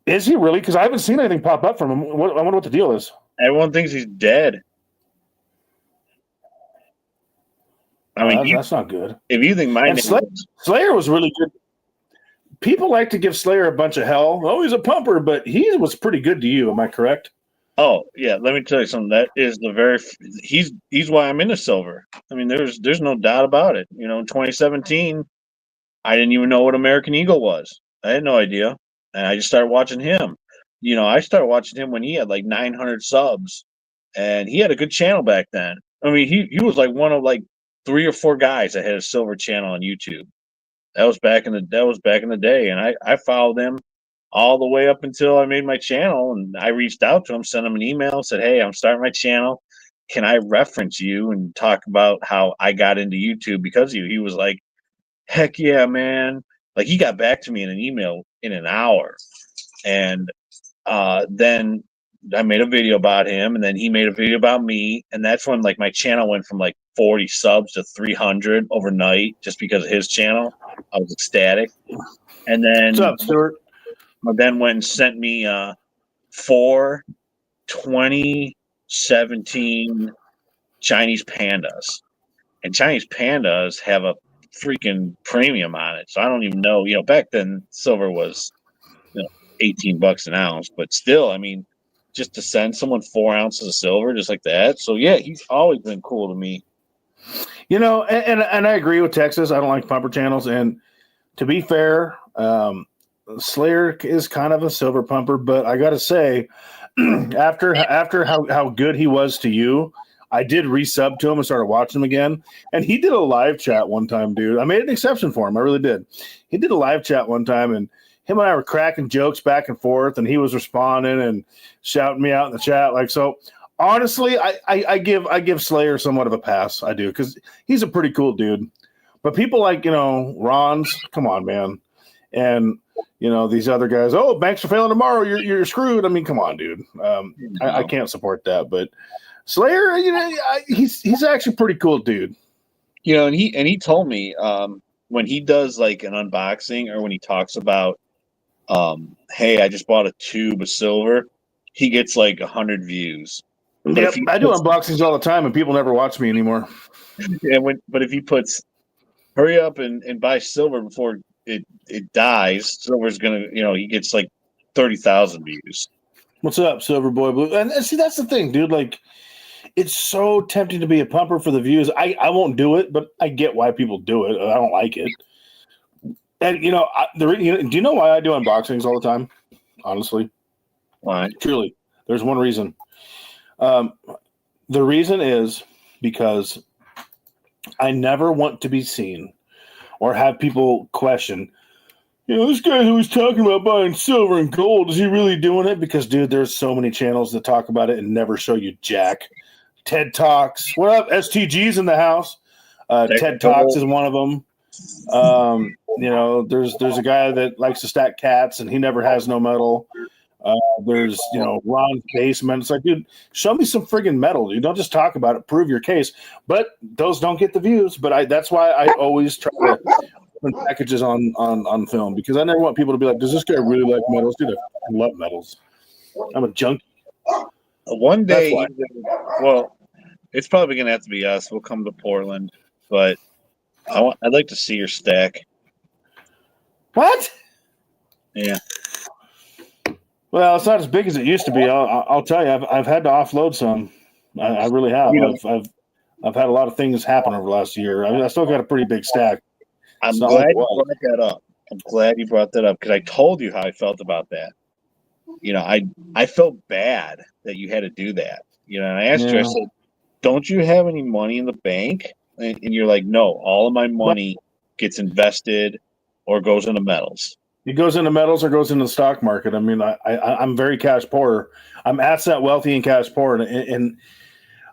Is he really? Because I haven't seen anything pop up from him. I wonder what the deal is. Everyone thinks he's dead. I mean, that's not good. If you think Slayer was really good. People like to give Slayer a bunch of hell. Oh, he's a pumper, but he was pretty good to you. Am I correct? Oh yeah, let me tell you something. That is he's why I'm into silver. I mean, there's no doubt about it. You know, in 2017, I didn't even know what American Eagle was. I had no idea, and I just started watching him. You know, I started watching him when he had like 900 subs, and he had a good channel back then. I mean, he was like one of like 3 or 4 guys that had a silver channel on YouTube. That was back in the day, and I followed him all the way up until I made my channel, and I reached out to him, sent him an email, said, hey, I'm starting my channel. Can I reference you and talk about how I got into YouTube because of you? He was like, heck yeah, man. Like, he got back to me in an email in an hour. And then I made a video about him, and then he made a video about me. And that's when, like, my channel went from, like, 40 subs to 300 overnight just because of his channel. I was ecstatic. And then... What's up, Stuart? Then went and sent me 4 2017 Chinese pandas. And Chinese pandas have a freaking premium on it. So I don't even know. You know, back then silver was $18 an ounce. But still, I mean, just to send someone 4 ounces of silver just like that. So yeah, he's always been cool to me. You know, and I agree with Texas. I don't like pumper channels. And to be fair, Slayer is kind of a silver pumper, but I got to say, after how good he was to you, I did resub to him and started watching him again. And he did a live chat one time, dude. I made an exception for him. I really did. He did a live chat one time, and him and I were cracking jokes back and forth, and he was responding and shouting me out in the chat. Like, so honestly, I give Slayer somewhat of a pass. I do, because he's a pretty cool dude. But people like, Ron's, come on, man. And, these other guys, oh, banks are failing tomorrow, you're screwed. I mean, come on, dude. I can't support that. But Slayer, he's actually a pretty cool dude. And he told me when he does like an unboxing or when he talks about, hey, I just bought a tube of silver, he gets like 100 views. Yep, I do unboxings all the time, and people never watch me anymore. But if he puts, hurry up and buy silver before it dies, silver's gonna, he gets like 30,000 views. What's up, Silver Boy Blue? And see, that's the thing, dude. Like, it's so tempting to be a pumper for the views. I won't do it, but I get why people do it. I don't like it. And do you know why I do unboxings all the time? Honestly, why? Truly, there's one reason. The reason is because I never want to be seen or have people question, this guy who was talking about buying silver and gold, is he really doing it? Because, dude, there's so many channels that talk about it and never show you jack. TED Talks. What up? STG's in the house. TED Talks is one of them. There's a guy that likes to stack cats, and he never has no metal. There's, Ron's Basement. It's like, dude, show me some friggin' metal. You don't just talk about it. Prove your case. But those don't get the views. But that's why I always try to open packages on film, because I never want people to be like, does this guy really like metals? Dude, I love metals. I'm a junkie. One day, well, it's probably going to have to be us. We'll come to Portland, but I'd like to see your stack. What? Yeah. Well, it's not as big as it used to be. I'll tell you, I've had to offload some. I really have. I've had a lot of things happen over the last year. I still got a pretty big stack. I'm glad you brought that up. I'm glad you brought that up, because I told you how I felt about that. I felt bad that you had to do that. And I asked you, I said, don't you have any money in the bank? And you're like, no, all of my money gets invested or goes into metals. It goes into metals or goes into the stock market. I mean, I'm very cash poor. I'm asset wealthy and cash poor. And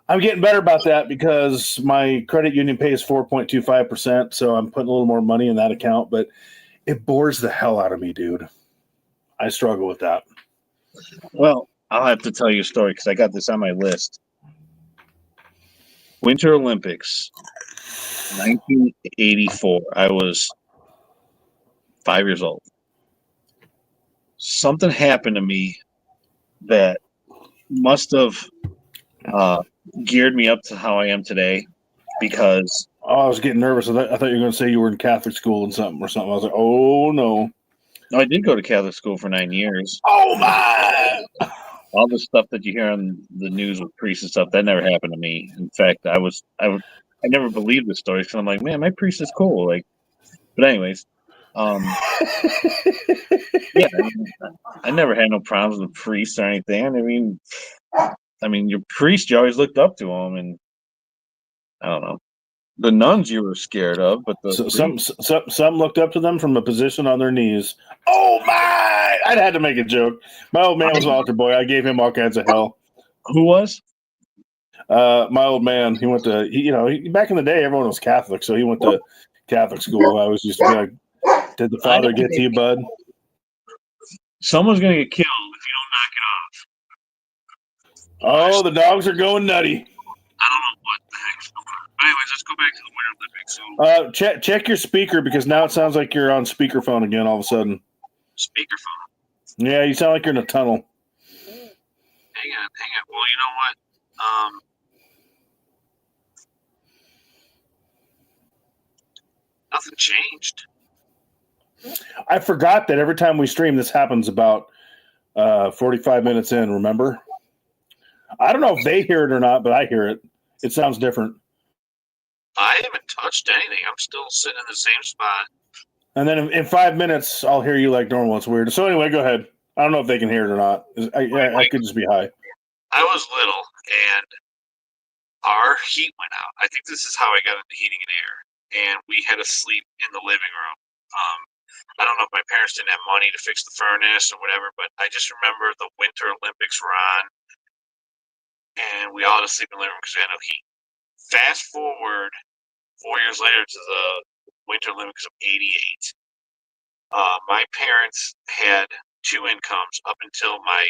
I'm getting better about that because my credit union pays 4.25%. So I'm putting a little more money in that account. But it bores the hell out of me, dude. I struggle with that. Well, I'll have to tell you a story because I got this on my list. Winter Olympics, 1984. I was 5 years old. Something happened to me that must have geared me up to how I am today, because I was getting nervous. I thought you were going to say you were in Catholic school and something. I was like, oh, no. No, I did go to Catholic school for 9 years. Oh, my! All the stuff that you hear on the news with priests and stuff, that never happened to me. In fact, I never believed the story, because I'm like, man, my priest is cool. Like, but anyways, yeah, I never had no problems with priests or anything. I mean, your priest, you always looked up to him, and I don't know. The nuns you were scared of, but some looked up to them from a position on their knees. Oh my! I'd had to make a joke. My old man was an altar boy. I gave him all kinds of hell. Who was? My old man. He went to back in the day, everyone was Catholic, so he went to Catholic school. I was used to be like, did the Father get to you, bud? Someone's gonna get killed if you don't knock it off. Oh, the dogs are going nutty. I don't know what the heck's going on. Anyways, let's go back to the Winter Olympics. Check your speaker, because now it sounds like you're on speakerphone again all of a sudden. Speakerphone? Yeah, you sound like you're in a tunnel. Hang on. Well, you know what? Nothing changed. I forgot that every time we stream, this happens about 45 minutes in, remember? I don't know if they hear it or not, but I hear it. It sounds different. I haven't touched anything. I'm still sitting in the same spot. And then in 5 minutes, I'll hear you like normal. It's weird. So anyway, go ahead. I don't know if they can hear it or not. I could just be high. I was little, and our heat went out. I think this is how I got into heating and air, and we had to sleep in the living room. I don't know if my parents didn't have money to fix the furnace or whatever, but I just remember the Winter Olympics were on, and we all had to sleep in the living room because we had no heat. Fast forward 4 years later to the Winter Olympics of '88. My parents had two incomes up until my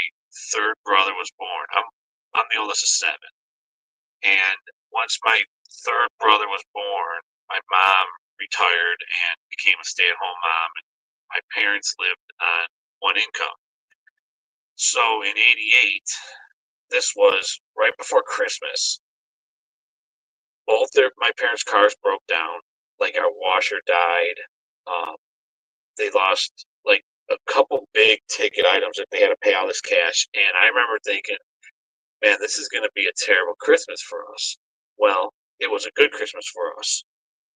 third brother was born. I'm the oldest of seven. And once my third brother was born, my mom retired and became a stay-at-home mom. And my parents lived on one income. So in '88, this was right before Christmas. My parents' cars broke down. Like our washer died. They lost like a couple big ticket items that they had to pay all this cash. And I remember thinking, man, this is going to be a terrible Christmas for us. Well, it was a good Christmas for us.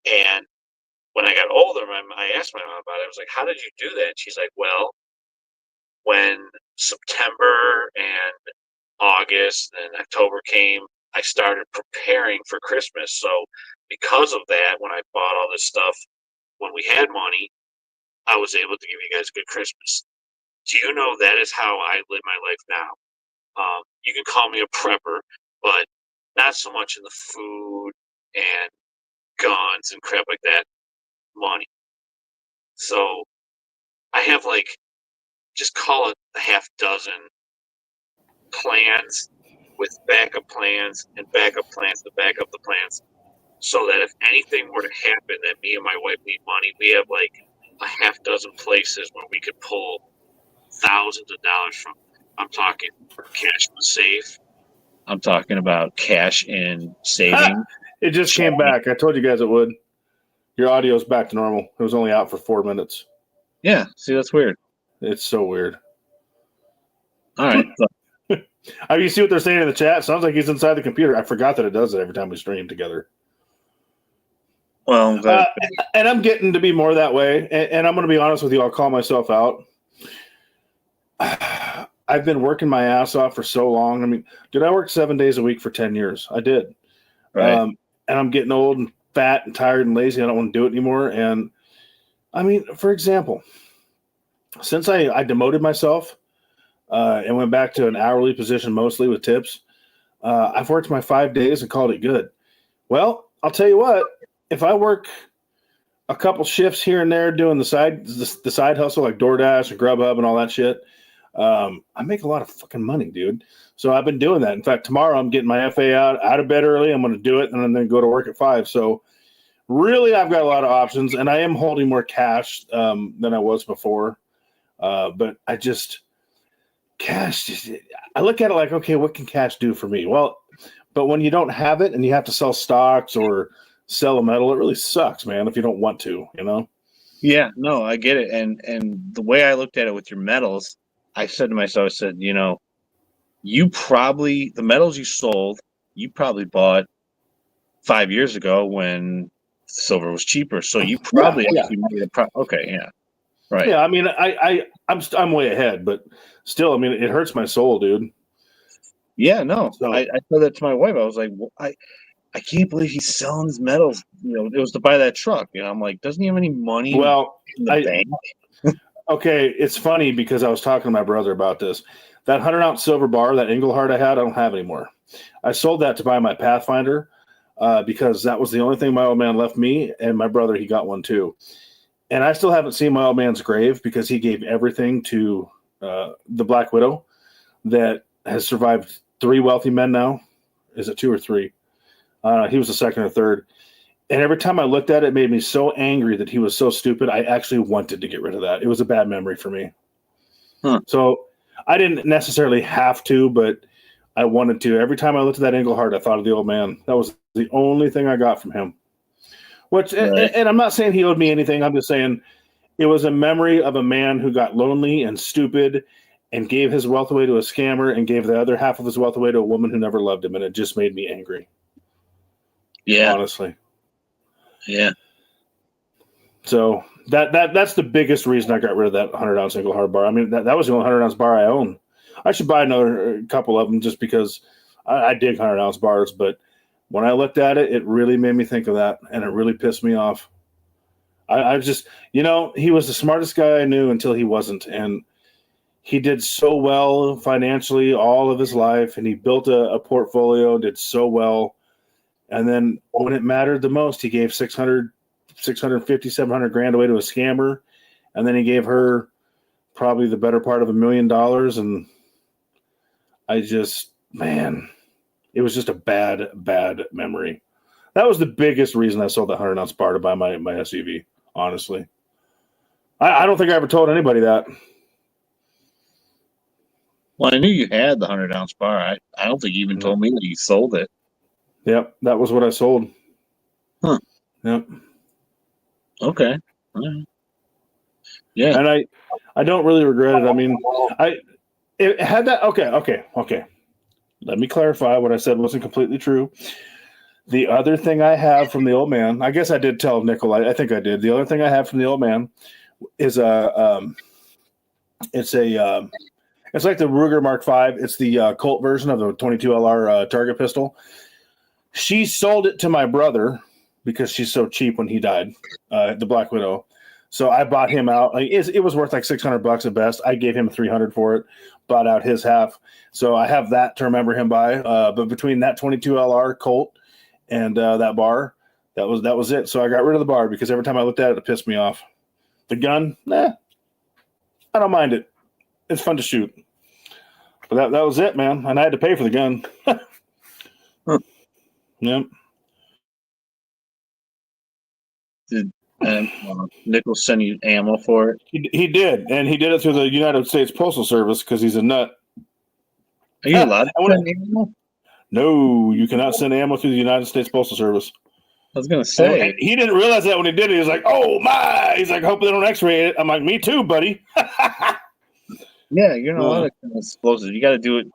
And when I got older, I asked my mom about it. I was like, how did you do that? And she's like, well, when September and August and October came, I started preparing for Christmas. So because of that, when I bought all this stuff, when we had money, I was able to give you guys a good Christmas. Do you know that is how I live my life now? You can call me a prepper, but not so much in the food and guns and crap like that. Money. So I have just call it a half dozen plans with backup plans and backup plans to back up the plans, so that if anything were to happen that me and my wife need money, we have a half dozen places where we could pull thousands of dollars from. I'm talking cash in the safe. I'm talking about cash in saving. It just came back. I told you guys it would. Your audio's back to normal. It was only out for 4 minutes. Yeah, see, that's weird. It's so weird. All right. You see what they're saying in the chat? Sounds like he's inside the computer. I forgot that it does it every time we stream together. Well, and I'm getting to be more that way. And I'm going to be honest with you. I'll call myself out. I've been working my ass off for so long. I mean, did I work 7 days a week for 10 years? I did. Right. And I'm getting old and fat and tired and lazy. I don't want to do it anymore. And I mean, for example, since I demoted myself and went back to an hourly position, mostly with tips, I've worked my 5 days and called it good. Well, I'll tell you what, if I work a couple shifts here and there doing the side hustle like DoorDash and Grubhub and all that shit, I make a lot of fucking money, dude. So I've been doing that. In fact, tomorrow I'm getting my FA out of bed early. I'm going to do it and then go to work at 5. So really, I've got a lot of options, and I am holding more cash than I was before. But I look at it like, okay, what can cash do for me? Well, but when you don't have it and you have to sell stocks or sell a metal, it really sucks, man, if you don't want to, you know? Yeah, no, I get it. And the way I looked at it with your metals, I said to myself, I said, the metals you sold, you probably bought 5 years ago when silver was cheaper. So you probably actually made a okay, yeah. Right. Yeah, I mean, I'm way ahead, but still, I mean, it hurts my soul, dude. Yeah, no. So, I said that to my wife. I was like, I can't believe he's selling his metals. It was to buy that truck. I'm like, doesn't he have any money in the bank? Okay, it's funny because I was talking to my brother about this. That 100-ounce silver bar, that Engelhard I had, I don't have anymore. I sold that to buy my Pathfinder because that was the only thing my old man left me, and my brother, he got one too. And I still haven't seen my old man's grave because he gave everything to the Black Widow that has survived 3 wealthy men now. Is it 2 or 3? He was the second or third. And every time I looked at it, it made me so angry that he was so stupid. I actually wanted to get rid of that. It was a bad memory for me. So I didn't necessarily have to, but I wanted to. Every time I looked at that Engelhard, I thought of the old man. That was the only thing I got from him. And I'm not saying he owed me anything. I'm just saying it was a memory of a man who got lonely and stupid and gave his wealth away to a scammer and gave the other half of his wealth away to a woman who never loved him. And it just made me angry. Yeah. Honestly. Yeah. So that's the biggest reason I got rid of that 100-ounce Engelhard bar. I mean, that was the only 100-ounce bar I own. I should buy another couple of them just because I dig 100-ounce bars, but When I looked at it, it really made me think of that, and it really pissed me off. I just, he was the smartest guy I knew until he wasn't, and he did so well financially all of his life, and he built a portfolio, did so well, and then when it mattered the most, he gave 650, 700 grand away to a scammer, and then he gave her probably the better part of $1 million, and I just, man, it was just a bad memory. That was the biggest reason I sold that 100-ounce bar to buy my SUV, honestly. I don't think I ever told anybody that. Well, I knew you had the 100-ounce bar. I don't think you even told me that you sold it. Yep, that was what I sold. Huh. Yep. Okay. All right. Yeah. And I don't really regret it. I mean, it had that. Okay. Let me clarify. What I said wasn't completely true. The other thing I have from the old man, I guess I did tell Nickel. I think I did. The other thing I have from the old man is it's like the Ruger Mark V. It's the Colt version of the 22 LR target pistol. She sold it to my brother because she's so cheap when he died, the Black Widow. So I bought him out. It was worth like $600 at best. I gave him $300 for it, bought out his half. So I have that to remember him by. But between that 22 LR Colt and that bar, that was it. So I got rid of the bar because every time I looked at it, it pissed me off. The gun, I don't mind it. It's fun to shoot. But that was it, man. And I had to pay for the gun. Yep. Did Nichols send you ammo for it? He did, and he did it through the United States Postal Service because he's a nut. Are you allowed to send ammo? No, you cannot send ammo through the United States Postal Service. I was going to say. And he didn't realize that when he did it. He was like, oh, my. He's like, hope they don't x-ray it. I'm like, me too, buddy. Yeah, you're not allowed to send explosives. You got to do it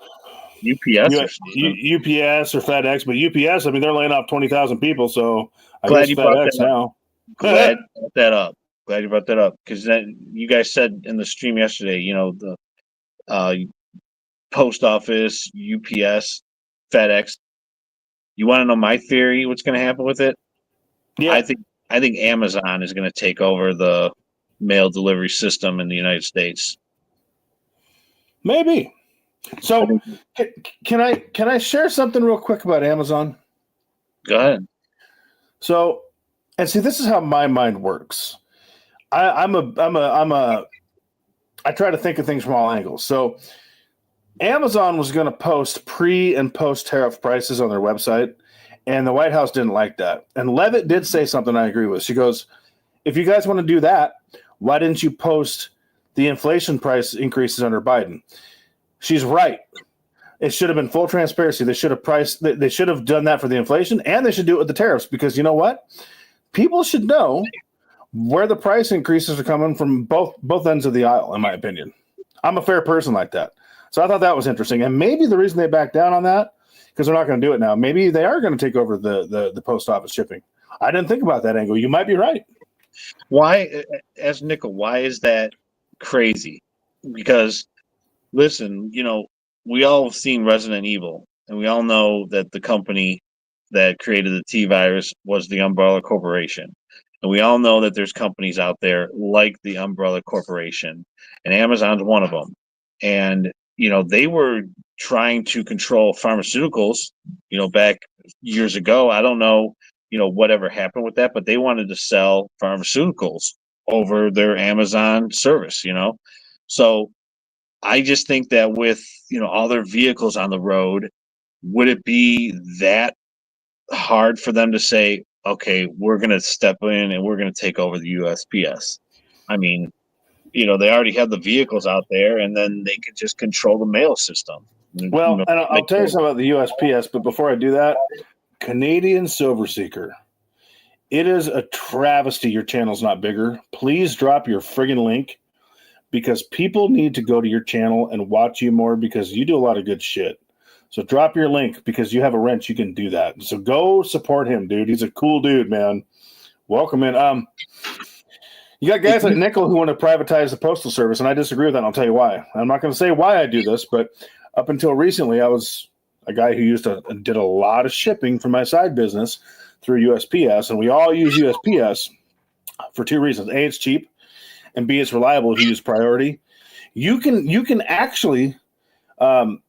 UPS or something. UPS or FedEx. But UPS, I mean, they're laying off 20,000 people, so I Glad guess you brought FedEx that now. Glad you brought that up. Because then you guys said in the stream yesterday, the post office, UPS, FedEx. You want to know my theory? What's going to happen with it? Yeah, I think Amazon is going to take over the mail delivery system in the United States. Maybe. So can I share something real quick about Amazon? Go ahead. So, and see, this is how my mind works. I try to think of things from all angles. So Amazon was going to post pre and post tariff prices on their website, and the White House didn't like that. And Levitt did say something I agree with. She goes, if you guys want to do that, why didn't you post the inflation price increases under Biden? She's right. It should have been full transparency. They should have done that for the inflation, and they should do it with the tariffs, because you know what? People should know where the price increases are coming from both ends of the aisle, in my opinion. I'm a fair person like that. So I thought that was interesting. And maybe the reason they backed down on that, because they're not going to do it now, maybe they are going to take over the post office shipping. I didn't think about that angle. You might be right. Why, as Nickel, why is that crazy? Because, listen, we all have seen Resident Evil, and we all know that the company that created the T-virus was the Umbrella Corporation. And we all know that there's companies out there like the Umbrella Corporation, and Amazon's one of them. And, they were trying to control pharmaceuticals, back years ago. I don't know, whatever happened with that, but they wanted to sell pharmaceuticals over their Amazon service, So I just think that with, all their vehicles on the road, would it be that hard for them to say, okay, we're going to step in and we're going to take over the USPS? I mean, they already have the vehicles out there, and then they can just control the mail system. Well, and I'll tell you something about the USPS, but before I do that, Canadian Silver Seeker. It is a travesty your channel's not bigger. Please drop your friggin' link, because people need to go to your channel and watch you more, because you do a lot of good shit. So drop your link, because you have a wrench, you can do that. So go support him, dude. He's a cool dude, man. Welcome in. You got guys like Nickel who want to privatize the postal service, and I disagree with that, and I'll tell you why. I'm not going to say why I do this, but up until recently, I a guy who did a lot of shipping for my side business through USPS, and we all use USPS for two reasons: A, it's cheap, and B, it's reliable if you use priority. You can actually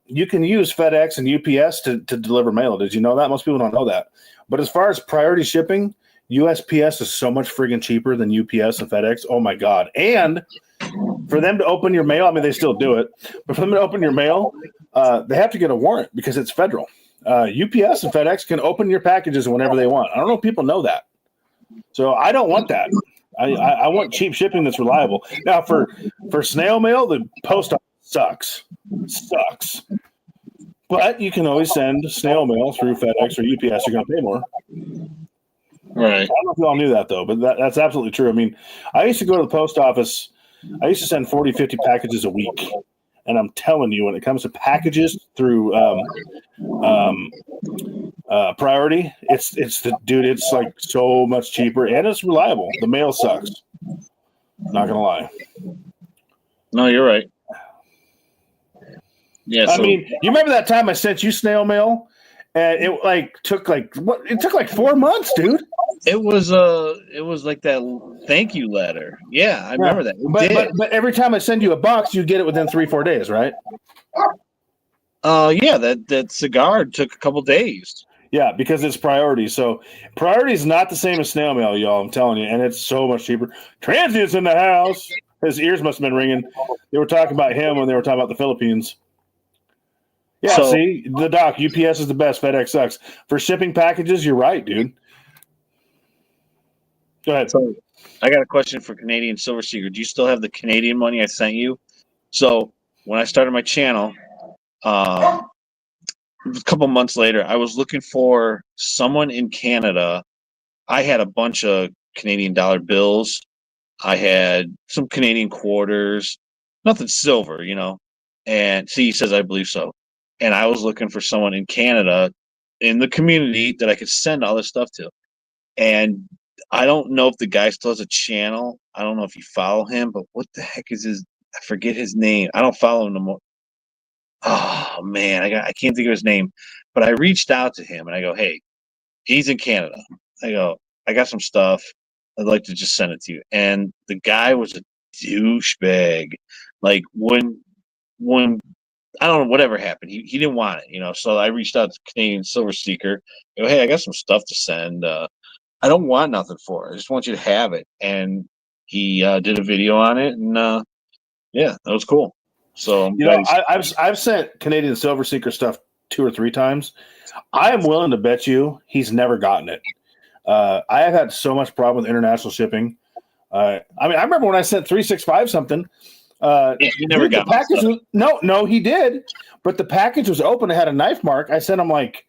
you can use FedEx and UPS to deliver mail. Did you know that? Most people don't know that. But as far as priority shipping, USPS is so much friggin' cheaper than UPS and FedEx. Oh my God. And for them to open your mail, I mean, they still do it, but for them to open your mail, they have to get a warrant because it's federal. UPS and FedEx can open your packages whenever they want. I don't know if people know that. So I don't want that. I want cheap shipping that's reliable. Now, for snail mail, the post office sucks. But you can always send snail mail through FedEx or UPS. You're going to pay more. Right. I don't know if you all knew that, though, but that's absolutely true. I mean, I used to go to the post office. I used to send 40, 50 packages a week. And I'm telling you, when it comes to packages through priority, it's like so much cheaper and it's reliable. The mail sucks. Not going to lie. No, you're right. Yeah. I mean, you remember that time I sent you snail mail? And it took 4 months, dude. It was like that thank you letter. Yeah, I remember that. But every time I send you a box, you get it within 3-4 days, right? Yeah, that cigar took a couple days. Yeah, because it's priority. So priority is not the same as snail mail, y'all. I'm telling you, and it's so much cheaper. Transient's in the house. His ears must have been ringing. They were talking about him when they were talking about the Philippines. Yeah, So, see, the doc, UPS is the best. FedEx sucks. For shipping packages, you're right, dude. Go ahead. So I got a question for Canadian Silver Seeker. Do you still have the Canadian money I sent you? So when I started my channel, a couple months later, I was looking for someone in Canada. I had a bunch of Canadian dollar bills. I had some Canadian quarters, nothing silver, And see, he says, I believe so. And I was looking for someone in Canada in the community that I could send all this stuff to. And I don't know if the guy still has a channel. I don't know if you follow him, but what the heck is his? I forget his name. I don't follow him no more. Oh man, I can't think of his name. But I reached out to him and I go, hey, he's in Canada. I go, I got some stuff. I'd like to just send it to you. And the guy was a douchebag. Like when I don't know, whatever happened, he didn't want it, So I reached out to Canadian Silver Seeker. I go, hey, I got some stuff to send. I don't want nothing for it. I just want you to have it. And he did a video on it, and yeah, that was cool. So I've sent Canadian Silver Seeker stuff 2 or 3 times. I am willing to bet you he's never gotten it. I have had so much problem with international shipping. I remember when I sent 365 something. He never got the package. No, he did. But the package was open. It had a knife mark. I sent him like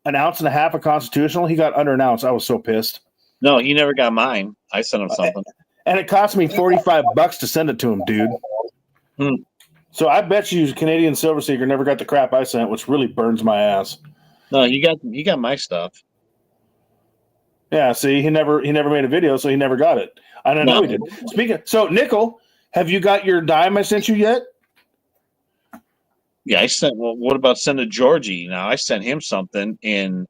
1.5 ounces of Constitutional. He got under an ounce. I was so pissed. No, he never got mine. I sent him something. And it cost me $45 to send it to him, dude. So I bet you Canadian Silver Seeker never got the crap I sent, which really burns my ass. No, he got my stuff. Yeah, see, he never made a video, so he never got it. I don't know he did. So Nickel, have you got your dime I sent you yet? Yeah, I sent. Well, what about sending Georgie? Now I sent him something in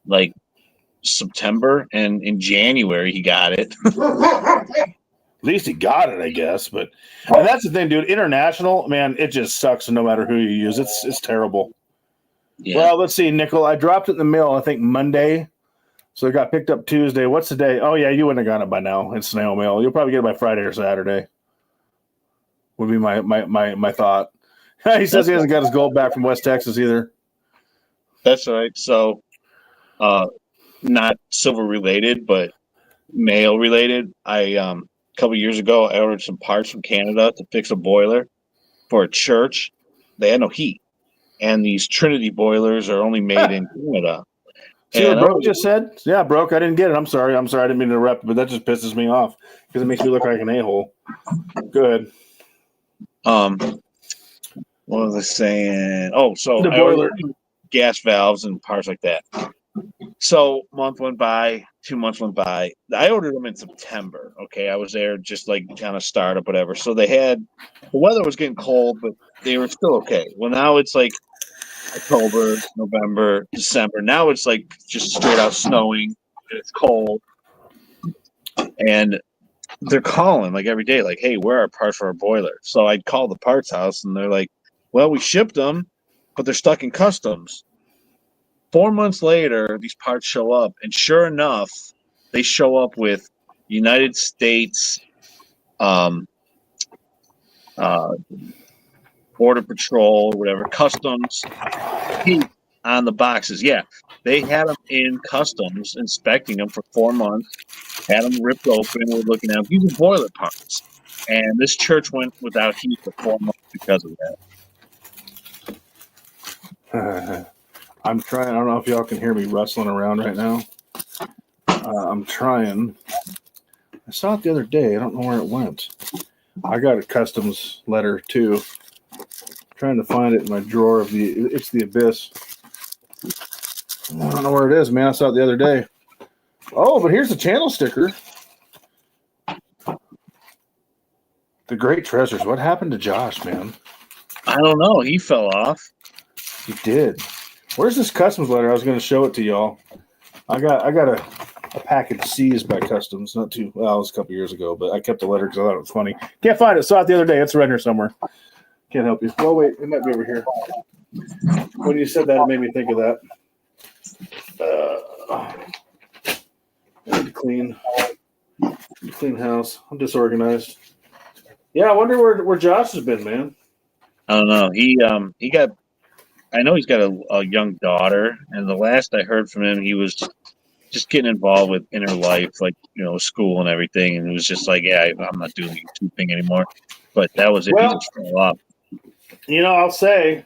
like September, and in January he got it. At least he got it, I guess. But and that's the thing, dude. International, man, it just sucks no matter who you use. It's terrible. Yeah. Well, let's see, Nickel. I dropped it in the mail, I think Monday. So it got picked up Tuesday. What's the day? Oh yeah, you wouldn't have gotten it by now. It's snail mail. You'll probably get it by Friday or Saturday. Would be my thought. He says he hasn't got his gold back from West Texas either. That's right. So, not silver related, but mail related. A couple years ago, I ordered some parts from Canada to fix a boiler for a church. They had no heat, and these Trinity boilers are only made in Canada. See what Broke just said? Yeah, Broke, I didn't get it. I'm sorry. I didn't mean to interrupt, but that just pisses me off because it makes me look like an a-hole. Good. What was I saying? Oh, so the I boiler, gas valves and parts like that. So month went by, 2 months went by. I ordered them in September. Okay, I was there just like kind of startup, whatever. So the weather was getting cold, but they were still okay. Well, now it's like October, November, December. Now it's like just straight out snowing and it's cold. And they're calling like every day, like, hey, where are parts for our boiler? So I'd call the parts house and they're like, well, we shipped them, but they're stuck in customs. 4 months later, these parts show up, and sure enough, they show up with United States Border Patrol, whatever, customs heat on the boxes. Yeah, they had them in customs, inspecting them for 4 months, had them ripped open. We're looking at them. These are boiler parts. And this church went without heat for 4 months because of that. I'm trying. I don't know if y'all can hear me rustling around right now. I'm trying. I saw it the other day. I don't know where it went. I got a customs letter too. Trying to find it in my drawer of it's the Abyss. I don't know where it is, man. I saw it the other day. Oh, but here's the channel sticker. The Great Treasures. What happened to Josh, man? I don't know. He fell off. He did. Where's this customs letter? I was going to show it to y'all. I got a package seized by customs. Not too well. It was a couple years ago, but I kept the letter because I thought it was funny. Can't find it. Saw it the other day. It's around here somewhere. Can't help you. Oh wait, it might be over here. When you said that, it made me think of that. I need to clean house. I'm disorganized. Yeah, I wonder where Josh has been, man. I don't know. He got. I know he's got a young daughter, and the last I heard from him, he was just getting involved with inner life, like school and everything. And it was just like, yeah, I'm not doing the YouTube thing anymore. But that was it. He just fell off. I'll say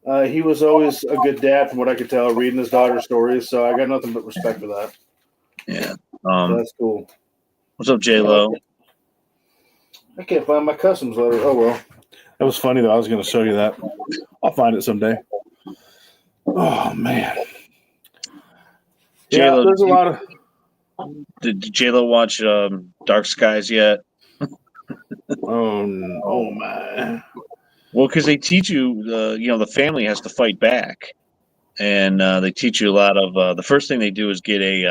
he was always a good dad, from what I could tell, reading his daughter's stories. So I got nothing but respect for that. Yeah, so that's cool. What's up, J-Lo? I can't find my customs letter. Oh well, that was funny though. I was going to show you that. I'll find it someday. Oh man, J-Lo, there's a lot of. Did J-Lo watch Dark Skies yet? Oh my. Well, because they teach you, the family has to fight back, and they teach you a lot of. The first thing they do is get they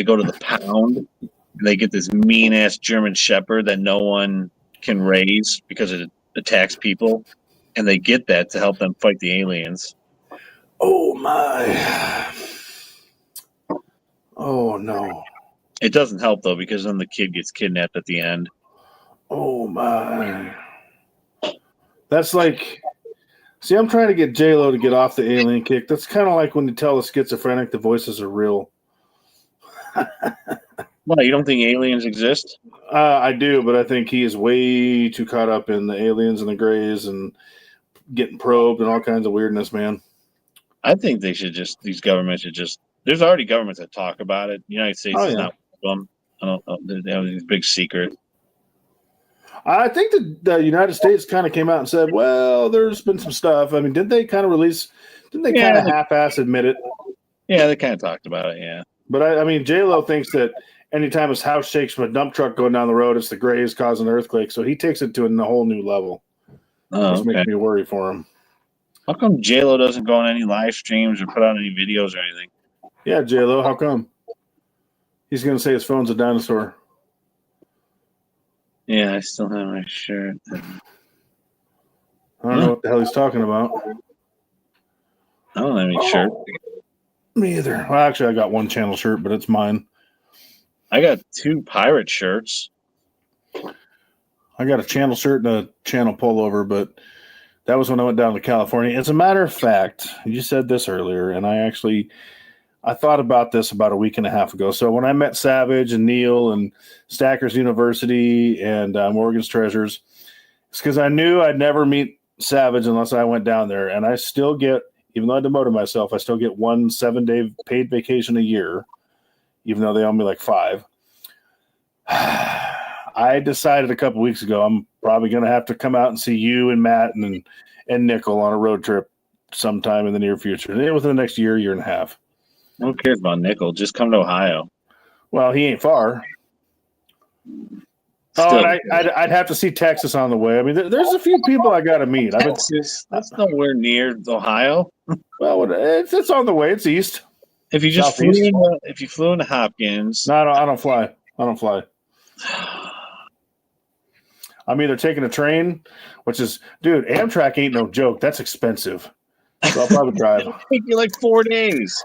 go to the pound, and they get this mean ass German Shepherd that no one can raise because it attacks people, and they get that to help them fight the aliens. Oh my. Oh no. It doesn't help though, because then the kid gets kidnapped at the end. Oh my. That's like, see, I'm trying to get J-Lo to get off the alien kick. That's kind of like when you tell a schizophrenic the voices are real. Well, you don't think aliens exist? I do, but I think he is way too caught up in the aliens and the grays and getting probed and all kinds of weirdness, man. I think these governments should just, there's already governments that talk about it. The United States is not one of them. I don't know. They have these big secrets. I think the United States kind of came out and said, well, there's been some stuff. I mean, didn't they kind of half-ass admit it? Yeah, they kind of talked about it, yeah. But I mean, J-Lo thinks that anytime his house shakes from a dump truck going down the road, it's the grays causing an earthquake. So he takes it to a whole new level. Which makes me worry for him. How come J-Lo doesn't go on any live streams or put out any videos or anything? Yeah, J-Lo, how come? He's going to say his phone's a dinosaur. Yeah, I still have my shirt. I don't know what the hell he's talking about. I don't have any shirt. Me either. Well, actually, I got one channel shirt, but it's mine. I got 2 pirate shirts. I got a channel shirt and a channel pullover, but that was when I went down to California. As a matter of fact, you said this earlier, and I thought about this about a week and a half ago. So when I met Savage and Neil and Stackers University and Morgan's Treasures, it's because I knew I'd never meet Savage unless I went down there. And I still get, even though I demoted myself, I still get 1 7-day paid vacation a year, even though they owe me like 5. I decided a couple weeks ago I'm probably going to have to come out and see you and Matt and Nickel on a road trip sometime in the near future, within the next year and a half. Who cares about Nickel? Just come to Ohio. Well, he ain't far. Still, and I'd have to see Texas on the way. I mean, there's a few people I got to meet. That's nowhere near Ohio. Well, it's on the way. It's east. If you just flew into Hopkins, No, I don't fly. I'm either taking a train, which is, dude, Amtrak ain't no joke. That's expensive. So I'll probably drive. It'll take you like 4 days.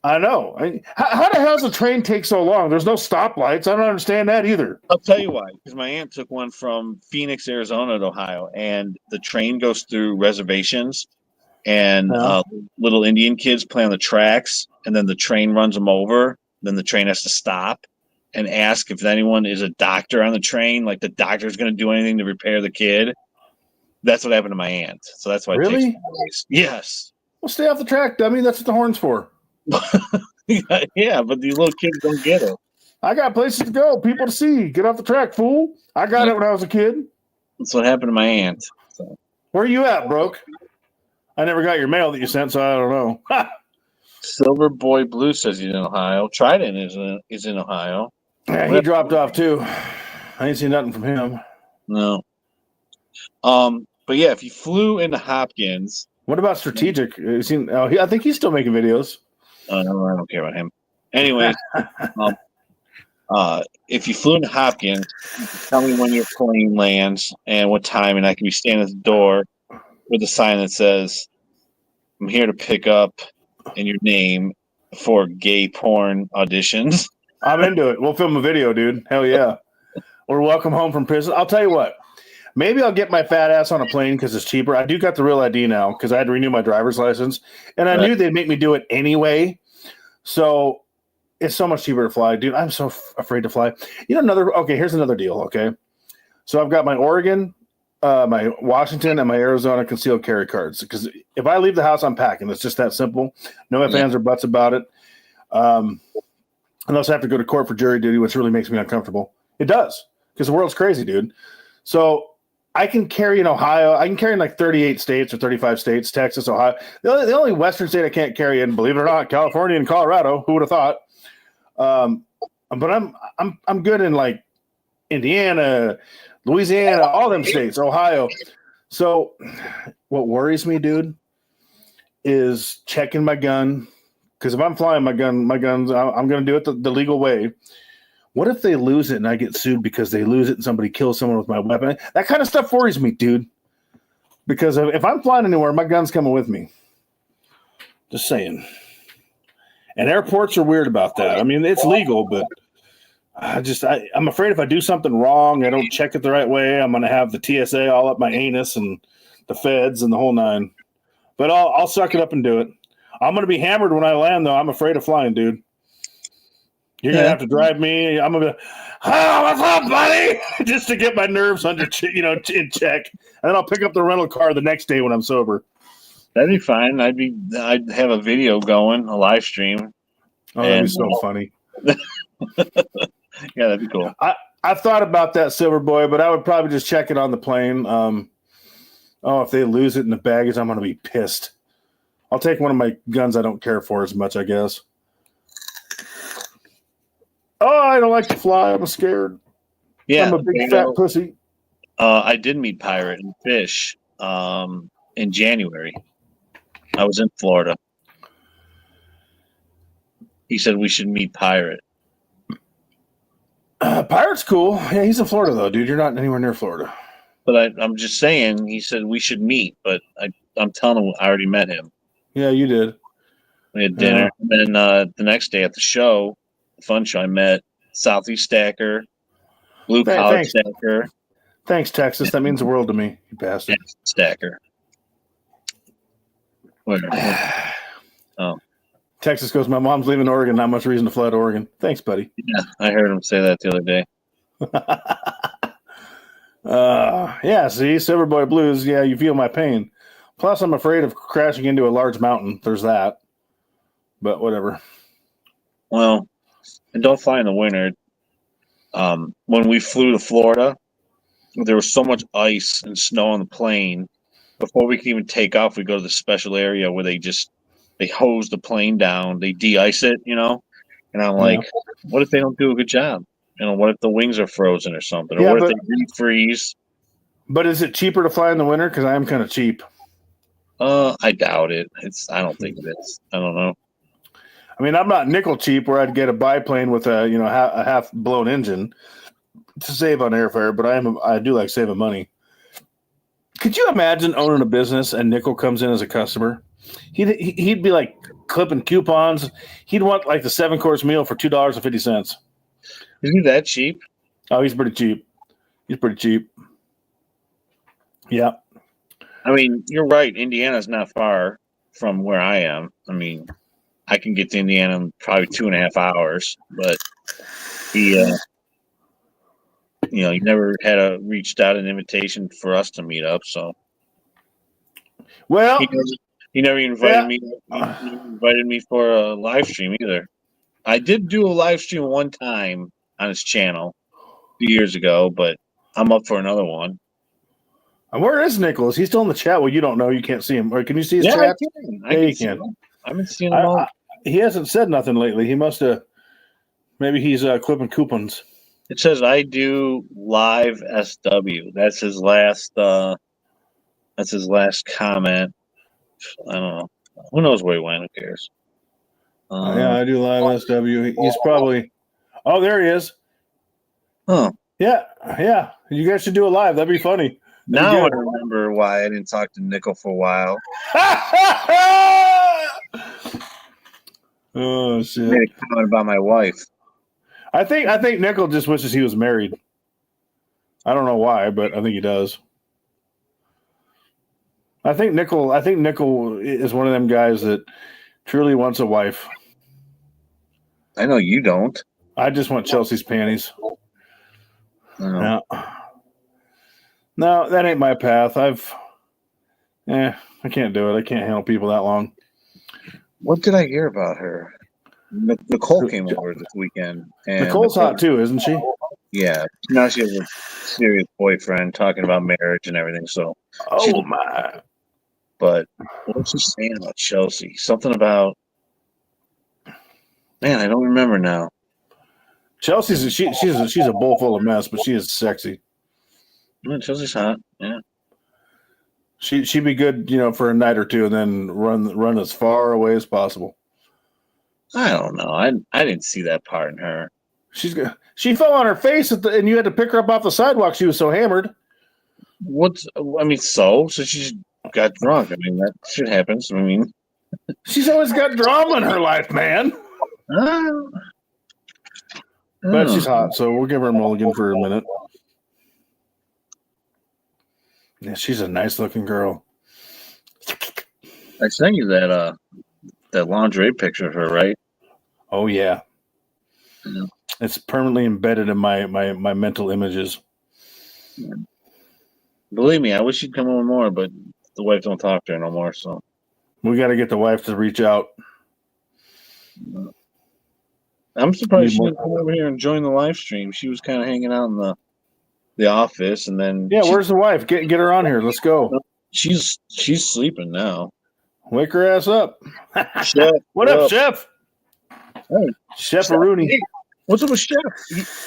I know. How the hell does a train take so long? There's no stoplights. I don't understand that either. I'll tell you why. Because my aunt took one from Phoenix, Arizona to Ohio, and the train goes through reservations, and little Indian kids play on the tracks, and then the train runs them over. Then the train has to stop and ask if anyone is a doctor on the train, like the doctor's going to do anything to repair the kid. That's what happened to my aunt. So that's why it takes 4 days. Yes. Well, stay off the track, dummy. That's what the horn's for. Yeah, but these little kids don't get it. I got places to go, people to see. Get off the track, fool. I got it when I was a kid. That's what happened to my aunt. So. Where are you at, broke? I never got your mail that you sent, so I don't know. Silver Boy Blue says he's in Ohio. Trident is in Ohio. Yeah, he dropped off too. I ain't seen nothing from him. No. But yeah, if you flew into Hopkins. What about Strategic? I think he's still making videos. No, I don't care about him. Anyways, if you flew into Hopkins, tell me when your plane lands and what time, and I can be standing at the door with a sign that says, "I'm here to pick up," and your name for gay porn auditions. I'm into it. We'll film a video, dude. Hell yeah. Or welcome home from prison. I'll tell you what. Maybe I'll get my fat ass on a plane because it's cheaper. I do got the real ID now because I had to renew my driver's license, and I knew they'd make me do it anyway. So it's so much cheaper to fly, dude. I'm so afraid to fly. Here's another deal. Okay, so I've got my Oregon, my Washington, and my Arizona concealed carry cards because if I leave the house, I'm packing. It's just that simple. No ifs, ands, or buts about it. Unless I have to go to court for jury duty, which really makes me uncomfortable. It does because the world's crazy, dude. So I can carry in Ohio. I can carry in like 38 states or 35 states, Texas, Ohio. The only Western state I can't carry in, believe it or not, California and Colorado. Who would have thought? But I'm good in like Indiana, Louisiana, all them states, Ohio. So what worries me, dude, is checking my gun. Because if I'm flying my guns, I'm going to do it the legal way. What if they lose it and I get sued because they lose it and somebody kills someone with my weapon? That kind of stuff worries me, dude. Because if I'm flying anywhere, my gun's coming with me. Just saying. And airports are weird about that. I mean, it's legal, but I'm afraid if I do something wrong, I don't check it the right way, I'm going to have the TSA all up my anus and the feds and the whole nine. But I'll suck it up and do it. I'm going to be hammered when I land, though. I'm afraid of flying, dude. You're going to have to drive me. I'm going to be, oh, what's up, buddy? Just to get my nerves in check. And then I'll pick up the rental car the next day when I'm sober. That'd be fine. I'd have a video going, a live stream. Oh, that'd be so funny. Yeah, that'd be cool. I thought about that, Silver Boy, but I would probably just check it on the plane. If they lose it in the baggage, I'm going to be pissed. I'll take one of my guns I don't care for as much, I guess. Oh, I don't like to fly. I'm scared. Yeah, I'm a big fat pussy. I did meet Pirate and Fish in January. I was in Florida. He said we should meet Pirate. Pirate's cool. Yeah, he's in Florida, though, dude. You're not anywhere near Florida. But I'm just saying, he said we should meet, but I'm telling him I already met him. Yeah, you did. We had dinner. And then the next day at the show, the fun show, I met Southeast Stacker, Blue Collar Stacker. Thanks, Texas. That means the world to me, you bastard. Stacker. Where? Oh. Texas goes, my mom's leaving Oregon. Not much reason to fly to Oregon. Thanks, buddy. Yeah, I heard him say that the other day. Yeah, see, Silverboy Blues, yeah, you feel my pain. Plus, I'm afraid of crashing into a large mountain. There's that. But whatever. Well, and don't fly in the winter. When we flew to Florida, there was so much ice and snow on the plane. Before we could even take off, we go to the special area where they hose the plane down. They de-ice it, And I'm like, what if they don't do a good job? what if the wings are frozen or something? Or Yeah, what if but- they refreeze? But is it cheaper to fly in the winter? Because I am kind of cheap. I doubt it. I don't think it is. I don't know. I mean, I'm not nickel cheap where I'd get a biplane with a a half blown engine to save on airfare, but I do like saving money. Could you imagine owning a business and nickel comes in as a customer? He'd be like clipping coupons. He'd want like the 7-course meal for $2.50. Is he that cheap? Oh, he's pretty cheap. He's pretty cheap. Yeah. I mean, you're right. Indiana's not far from where I am. I mean, I can get to Indiana in probably 2.5 hours, but he never had reached out an invitation for us to meet up. So, Well, he never invited me. He invited me for a live stream either. I did do a live stream one time on his channel a few years ago, but I'm up for another one. where is Nicholas? He's still in the chat. Well, you don't know. You can't see him. Or can you see his chat? I can. Yeah, you see can. him. I've been seeing him all. He hasn't said nothing lately. He must have. Maybe he's clipping coupons. It says I do live SW. That's his last. That's his last comment. I don't know. Who knows where he went? Who cares? Yeah, I do live SW. He's probably. Oh, there he is. Huh. Yeah. You guys should do a live. That'd be funny. Now I remember why I didn't talk to Nickel for a while. Oh shit! I made a comment about my wife. I think Nickel just wishes he was married. I don't know why, but I think he does. I think Nickel is one of them guys that truly wants a wife. I know you don't. I just want Chelsea's panties. No. No, that ain't my path. I can't do it. I can't handle people that long. What did I hear about her? Nicole came over this weekend. And Nicole's hot too, isn't she? Yeah. Now she has a serious boyfriend talking about marriage and everything. So. Oh my! But what was she saying about Chelsea? Something about. Man, I don't remember now. Chelsea's she's a bowl full of mess, but she is sexy. Chelsea's hot. Yeah. She'd be good, for a night or two, and then run as far away as possible. I don't know. I didn't see that part in her. She fell on her face and you had to pick her up off the sidewalk. She was so hammered. So she got drunk. I mean, that shit happens. I mean, she's always got drama in her life, man. But she's hot, so we'll give her a mulligan for a minute. Yeah, she's a nice looking girl. I sent you that lingerie picture of her, right? Oh yeah. Yeah. It's permanently embedded in my mental images. Yeah. Believe me, I wish she'd come over more, but the wife don't talk to her no more, so we got to get the wife to reach out. I'm surprised she didn't come over here and join the live stream. She was kind of hanging out in the office, and then where's the wife? Get her on here. Let's go. She's sleeping now. Wake her ass up. Chef, what up, Chef? Hey, Chef Rooney. Hey, what's up with Chef?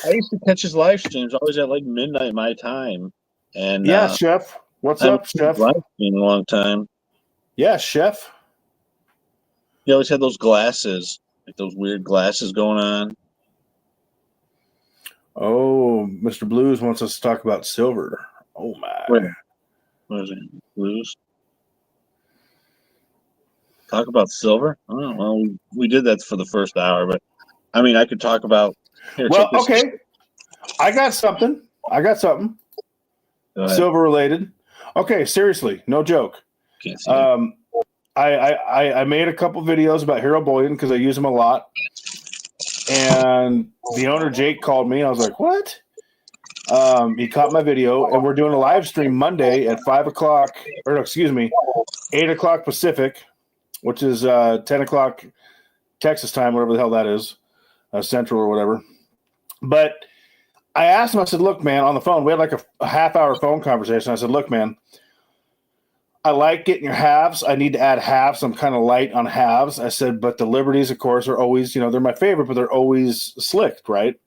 I used to catch his live streams always at like midnight my time. And yeah, Chef. What's up, Chef? Live stream a long time. Yeah, Chef. He always had those glasses, like those weird glasses going on. Oh, Mr. Blues wants us to talk about silver. Oh my! What is it? Blues. Talk about silver? I don't know. Well, we did that for the first hour, but I mean, I could talk about. Here, okay. I got something. Silver related. Okay, seriously, no joke. Can't see I made a couple videos about Hero Bullion because I use them a lot. And the owner, Jake, called me. I was like, what? He caught my video, and we're doing a live stream Monday at 8 o'clock Pacific, which is 10 o'clock Texas time, whatever the hell that is, Central or whatever. But I asked him, I said, look, man, on the phone, we had like a half-hour phone conversation. I said, look, man, I like getting your halves. I need to add halves. I'm kind of light on halves. I said, but the Liberties, of course, are always, they're my favorite, but they're always slicked, right?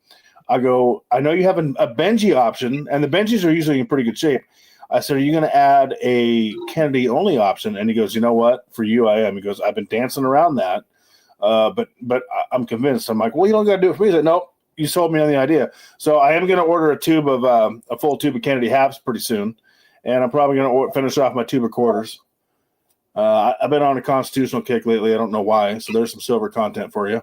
I go, I know you have a Benji option, and the Benjis are usually in pretty good shape. I said, are you going to add a Kennedy only option? And he goes, you know what? For you, I am. He goes, I've been dancing around that, but I'm convinced. I'm like, well, you don't got to do it for me. He said, nope, you sold me on the idea. So I am going to order a full tube of Kennedy Haps pretty soon, and I'm probably going to finish off my tube of quarters. I've been on a constitutional kick lately. I don't know why. So there's some silver content for you.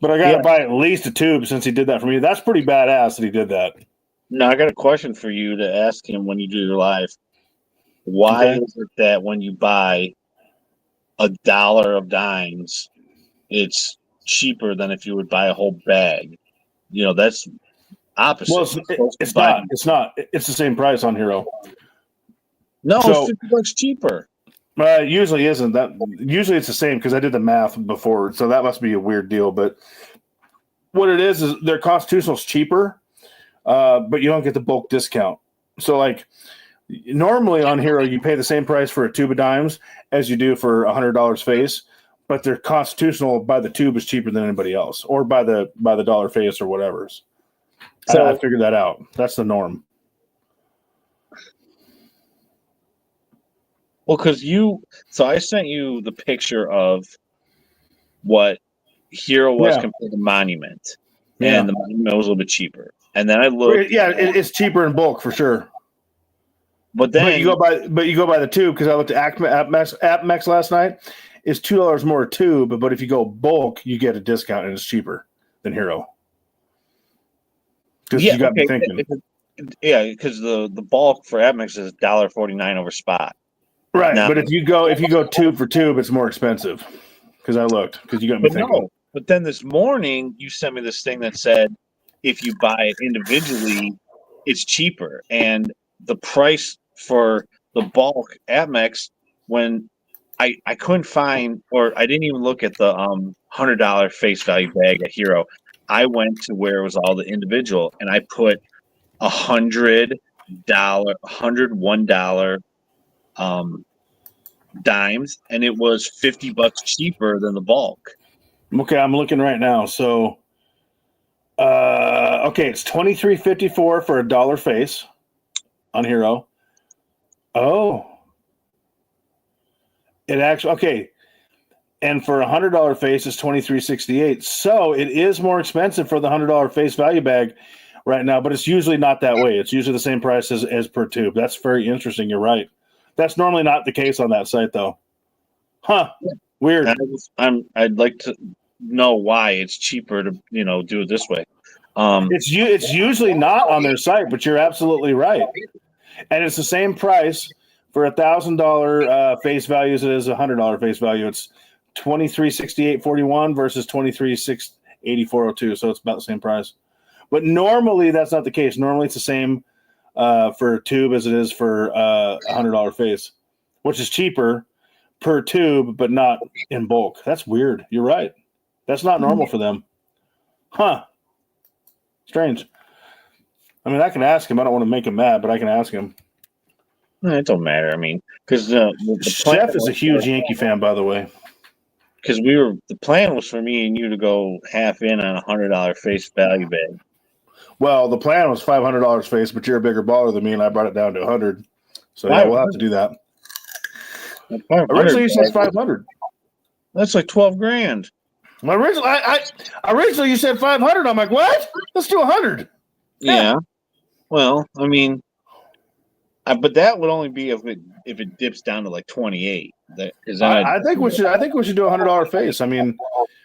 But I got to buy at least a tube since he did that for me. That's pretty badass that he did that. Now, I got a question for you to ask him when you do your live. Why is it that when you buy $1 of dimes, it's cheaper than if you would buy a whole bag? You know, that's opposite. Well, it's not. It's not. It's the same price on Hero. No, it's $50 cheaper. It usually isn't. That usually it's the same because I did the math before, so that must be a weird deal. But what it is their constitutional is cheaper, but you don't get the bulk discount. So like normally on Hero, you pay the same price for a tube of dimes as you do for $100 face, but their constitutional by the tube is cheaper than anybody else, or by the dollar face or whatever's. So I figured that out. That's the norm. Well, so I sent you the picture of what Hero was compared to Monument, and the Monument was a little bit cheaper. And then I looked. Yeah, it's cheaper in bulk for sure. But then you go by the tube because I looked at AppMex last night. It's $2 more a tube, but if you go bulk, you get a discount and it's cheaper than Hero. Because you got me thinking. Because the bulk for AppMex is $1.49 over spot. Right, now, but if you go tube for tube, it's more expensive. Because I looked, because you got me thinking. No, but then this morning you sent me this thing that said if you buy it individually, it's cheaper, and the price for the bulk AppMex, when I couldn't find, or I didn't even look at the $100 face value bag at Hero. I went to where it was all the individual, and I put $101 dimes, and it was $50 cheaper than the bulk. Okay, I'm looking right now. So, it's $23.54 for $1 face on Hero. Oh, it actually and for $100 face is $23.68. So it is more expensive for the $100 face value bag right now, but it's usually not that way. It's usually the same price as per tube. That's very interesting. You're right. That's normally not the case on that site, though. Huh? Weird. I'd like to know why it's cheaper to do it this way. It's usually not on their site, but you're absolutely right. And it's the same price for $1,000 face value as it is $100 face value. It's $23.68.41 versus $23.84.02. So it's about the same price. But normally that's not the case. Normally it's the same for a tube as it is for $100 face, which is cheaper per tube, but not in bulk. That's weird. You're right. That's not normal for them. Huh. Strange. I mean, I can ask him. I don't want to make him mad, but I can ask him. It don't matter. I mean, because the Chef is a huge Yankee fan, by the way. Because the plan was for me and you to go half in on $100 face value bag. Well, the plan was $500 face, but you're a bigger baller than me, and I brought it down to $100. So yeah, we'll have to do that. Originally, you said $500. That's like $12,000. Originally, you said $500. I'm like, what? Let's do $100. Yeah. Well, I mean, but that would only be if it dips down to like 28. I think we should do $100 face. I mean,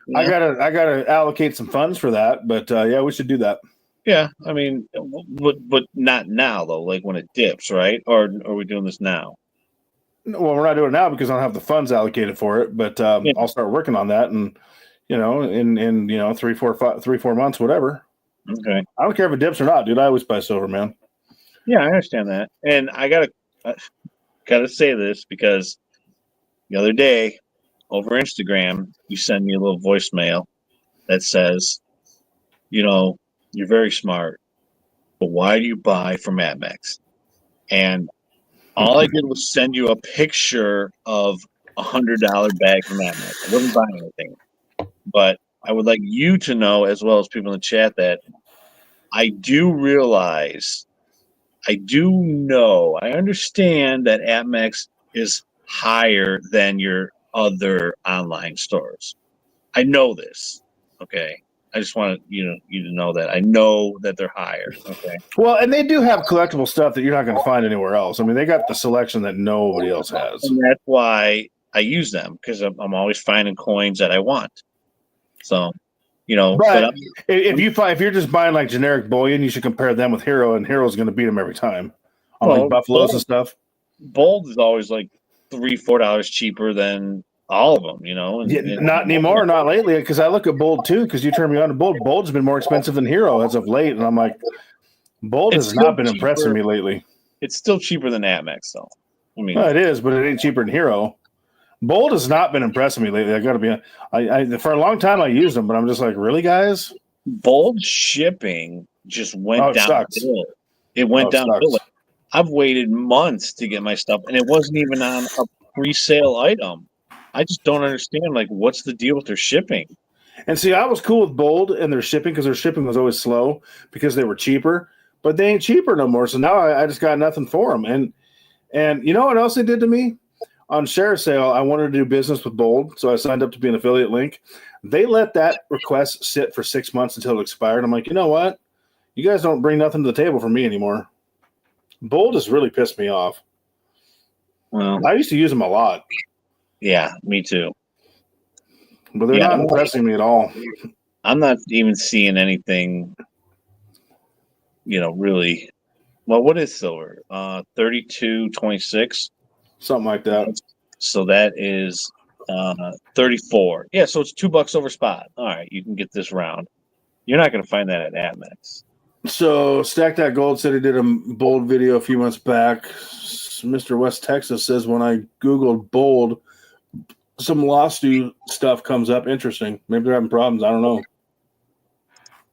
yeah. I gotta allocate some funds for that, but yeah, we should do that. Yeah, I mean, but not now though. Like when it dips, right? Or are we doing this now? Well, we're not doing it now because I don't have the funds allocated for it. But I'll start working on that, and in 3, 4 months, whatever. Okay. I don't care if it dips or not, dude. I always buy silver, man. Yeah, I understand that, and I gotta say this because the other day over Instagram, you send me a little voicemail that says, you're very smart, but why do you buy from AppMex? And all I did was send you a picture of $100 bag from AppMex. I wasn't buying anything, but I would like you to know, as well as people in the chat, that I do realize, I understand that APMEX is higher than your other online stores. I know this. Okay. I just want you to know that. I know that they're higher. Okay. Well, and they do have collectible stuff that you're not going to find anywhere else. I mean, they got the selection that nobody else has. And that's why I use them, because I'm always finding coins that I want. So, but if you're just buying like generic bullion, you should compare them with Hero, and Hero's going to beat them every time on like Buffaloes and stuff. Bold is always like $3-4 cheaper than all of them, not anymore, not lately, because I look at Bold too, because you turned me on to Bold. Bold's been more expensive than Hero as of late, and I'm like, Bold has not been impressing me lately. It's still cheaper than APMEX, though. I mean, it is, but it ain't cheaper than Hero. Bold has not been impressing me lately. I got to be. I for a long time I used them, but I'm just like, really, guys? Bold shipping just went downhill. It went downhill. I've waited months to get my stuff, and it wasn't even on a pre-sale item. I just don't understand. Like, what's the deal with their shipping? And see, I was cool with Bold and their shipping, because their shipping was always slow because they were cheaper, but they ain't cheaper no more. So now I just got nothing for them. And you know what else they did to me? On Share Sale, I wanted to do business with Bold, so I signed up to be an affiliate link. They let that request sit for 6 months until it expired. I'm like, you know what? You guys don't bring nothing to the table for me anymore. Bold has really pissed me off. Well, I used to use them a lot. Yeah, me too. But they're not impressing me at all. I'm not even seeing anything, really. Well, what is silver? 32.26. Something like that. So that is 34. Yeah, so it's $2 over spot. All right, you can get this round. You're not going to find that at APMEX. So Stack That Gold said he did a Bold video a few months back. Mr. West Texas says when I Googled Bold, some lawsuit stuff comes up. Interesting. Maybe they're having problems. I don't know.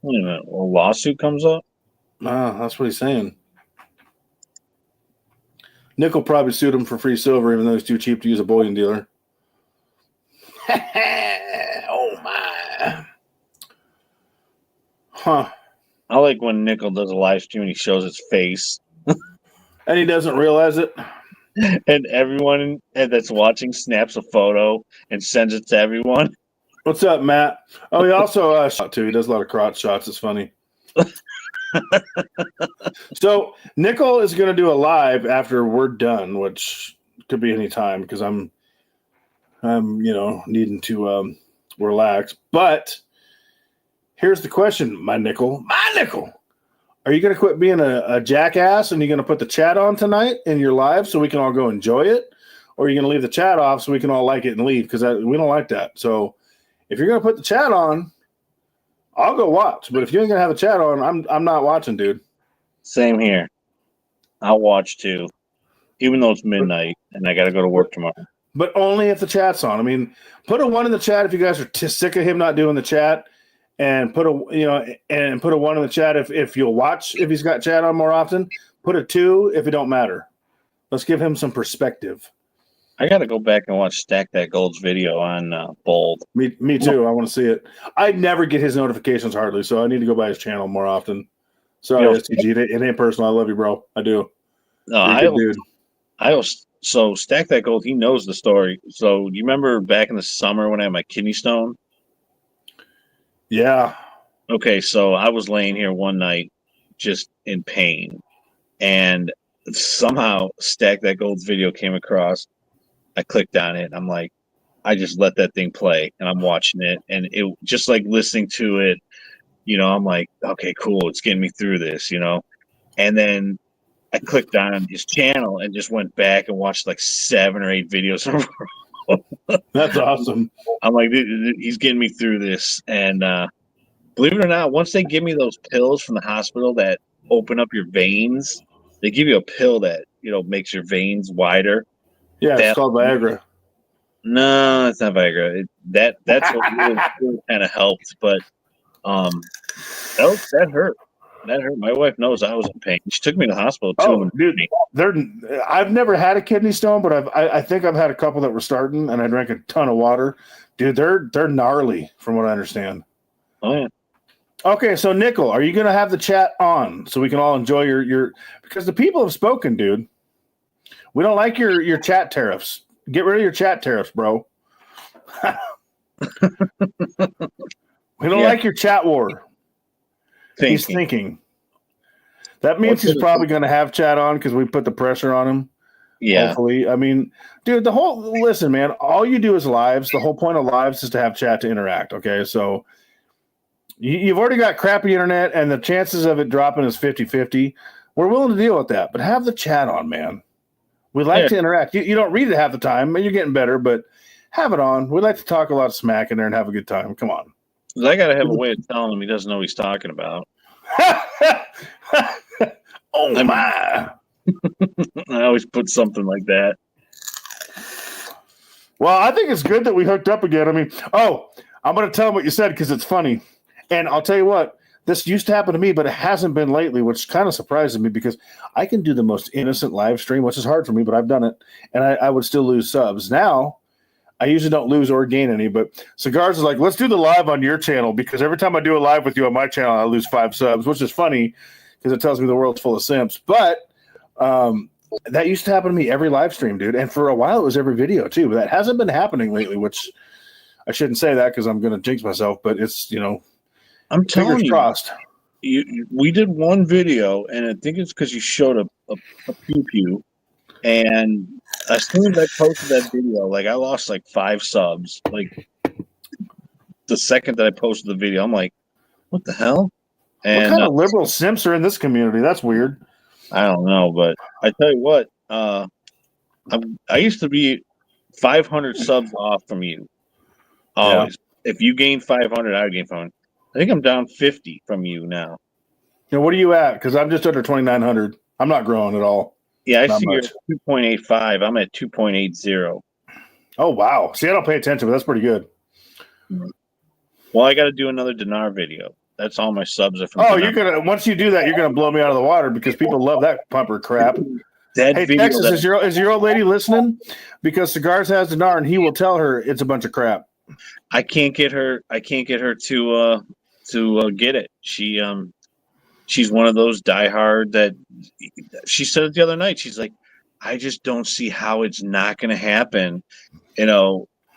Wait a minute. A lawsuit comes up? That's what he's saying. Nickel probably sued him for free silver, even though he's too cheap to use a bullion dealer. Oh, my. Huh. I like when Nickel does a live stream and he shows his face. And he doesn't realize it. And everyone that's watching snaps a photo and sends it to everyone. What's up, Matt? Oh, he also shot too. He does a lot of crotch shots. It's funny. So Nickel is going to do a live after we're done, which could be any time because I'm needing to relax. But here's the question, my nickel. Are you going to quit being a jackass and you're going to put the chat on tonight in your live so we can all go enjoy it? Or are you going to leave the chat off so we can all like it and leave? Because we don't like that. So if you're going to put the chat on, I'll go watch. But if you ain't going to have the chat on, I'm not watching, dude. Same here. I'll watch too, even though it's midnight and I got to go to work tomorrow. But only if the chat's on. I mean, put a 1 in the chat if you guys are sick of him not doing the chat. And put a 1 in the chat if you'll watch, if he's got chat on more often. Put a 2 if it don't matter. Let's give him some perspective. I got to go back and watch Stack That Gold's video on Bold. Me too. I want to see it. I never get his notifications hardly, so I need to go by his channel more often. Sorry, STG. It ain't personal. I love you, bro. I do. No, so Stack That Gold, he knows the story. So you remember back in the summer when I had my kidney stone? Yeah. Okay, so I was laying here one night just in pain, and somehow Stack That Gold's video came across. I clicked on it, and I'm like, I just let that thing play, and I'm watching it, and it just like listening to it, I'm like, okay, cool, it's getting me through this, and then I clicked on his channel and just went back and watched like 7 or 8 videos in a row. That's awesome. I'm like, he's getting me through this. And believe it or not, once they give me those pills from the hospital that open up your veins, they give you a pill that, makes your veins wider. Yeah, it's called Viagra. No, it's not Viagra. That's what really kind of helped. But that hurt. That hurt. My wife knows I was in pain. She took me to the hospital too. Oh, dude, I've never had a kidney stone, but I think I've had a couple that were starting, and I drank a ton of water. Dude, they're gnarly from what I understand. Oh yeah. Okay, so Nickel, are you going to have the chat on so we can all enjoy your because the people have spoken, dude. We don't like your chat tariffs. Get rid of your chat tariffs, bro. We don't like your chat war. He's thinking. That means he's probably going to have chat on because we put the pressure on him. Yeah. Hopefully. I mean, dude, listen, man, all you do is lives. The whole point of lives is to have chat to interact. Okay. So you've already got crappy internet and the chances of it dropping is 50-50. We're willing to deal with that, but have the chat on, man. We like to interact. You don't read it half the time, and you're getting better, but have it on. We like to talk a lot of smack in there and have a good time. Come on. I got to have a way of telling him he doesn't know what he's talking about. Oh, my. I always put something like that. Well, I think it's good that we hooked up again. I mean, I'm going to tell him what you said because it's funny. And I'll tell you what, this used to happen to me, but it hasn't been lately, which kind of surprises me because I can do the most innocent live stream, which is hard for me, but I've done it, and I would still lose subs. Now, I usually don't lose or gain any, but Cigars is like, let's do the live on your channel because every time I do a live with you on my channel, I lose 5 subs, which is funny because it tells me the world's full of simps. But that used to happen to me every live stream, dude. And for a while, it was every video, too. But that hasn't been happening lately, which I shouldn't say that because I'm going to jinx myself. But it's, I'm telling you, crossed. We did one video, and I think it's because you showed a pew-pew. And as soon as I posted that video, I lost 5 subs. The second that I posted the video, I'm like, what the hell? And what kind of liberal simps are in this community? That's weird. I don't know, but I tell you what, I used to be 500 subs off from you. Always. Yeah. If you gain 500, I would gain 500. I think I'm down 50 from you now. What are you at? Because I'm just under 2,900. I'm not growing at all. Yeah, I see you're at 2.85. I'm at 2.80. Oh, wow. See, I don't pay attention, but that's pretty good. Well, I got to do another dinar video. That's all my subs are from. Oh, dinar. Once you do that, you're gonna blow me out of the water because people love that pumper crap. Hey, Texas, is your old lady listening? Because Cigars has dinar, and he will tell her it's a bunch of crap. I can't get her to get it. She's one of those diehard that she said it the other night. She's like, I just don't see how it's not going to happen.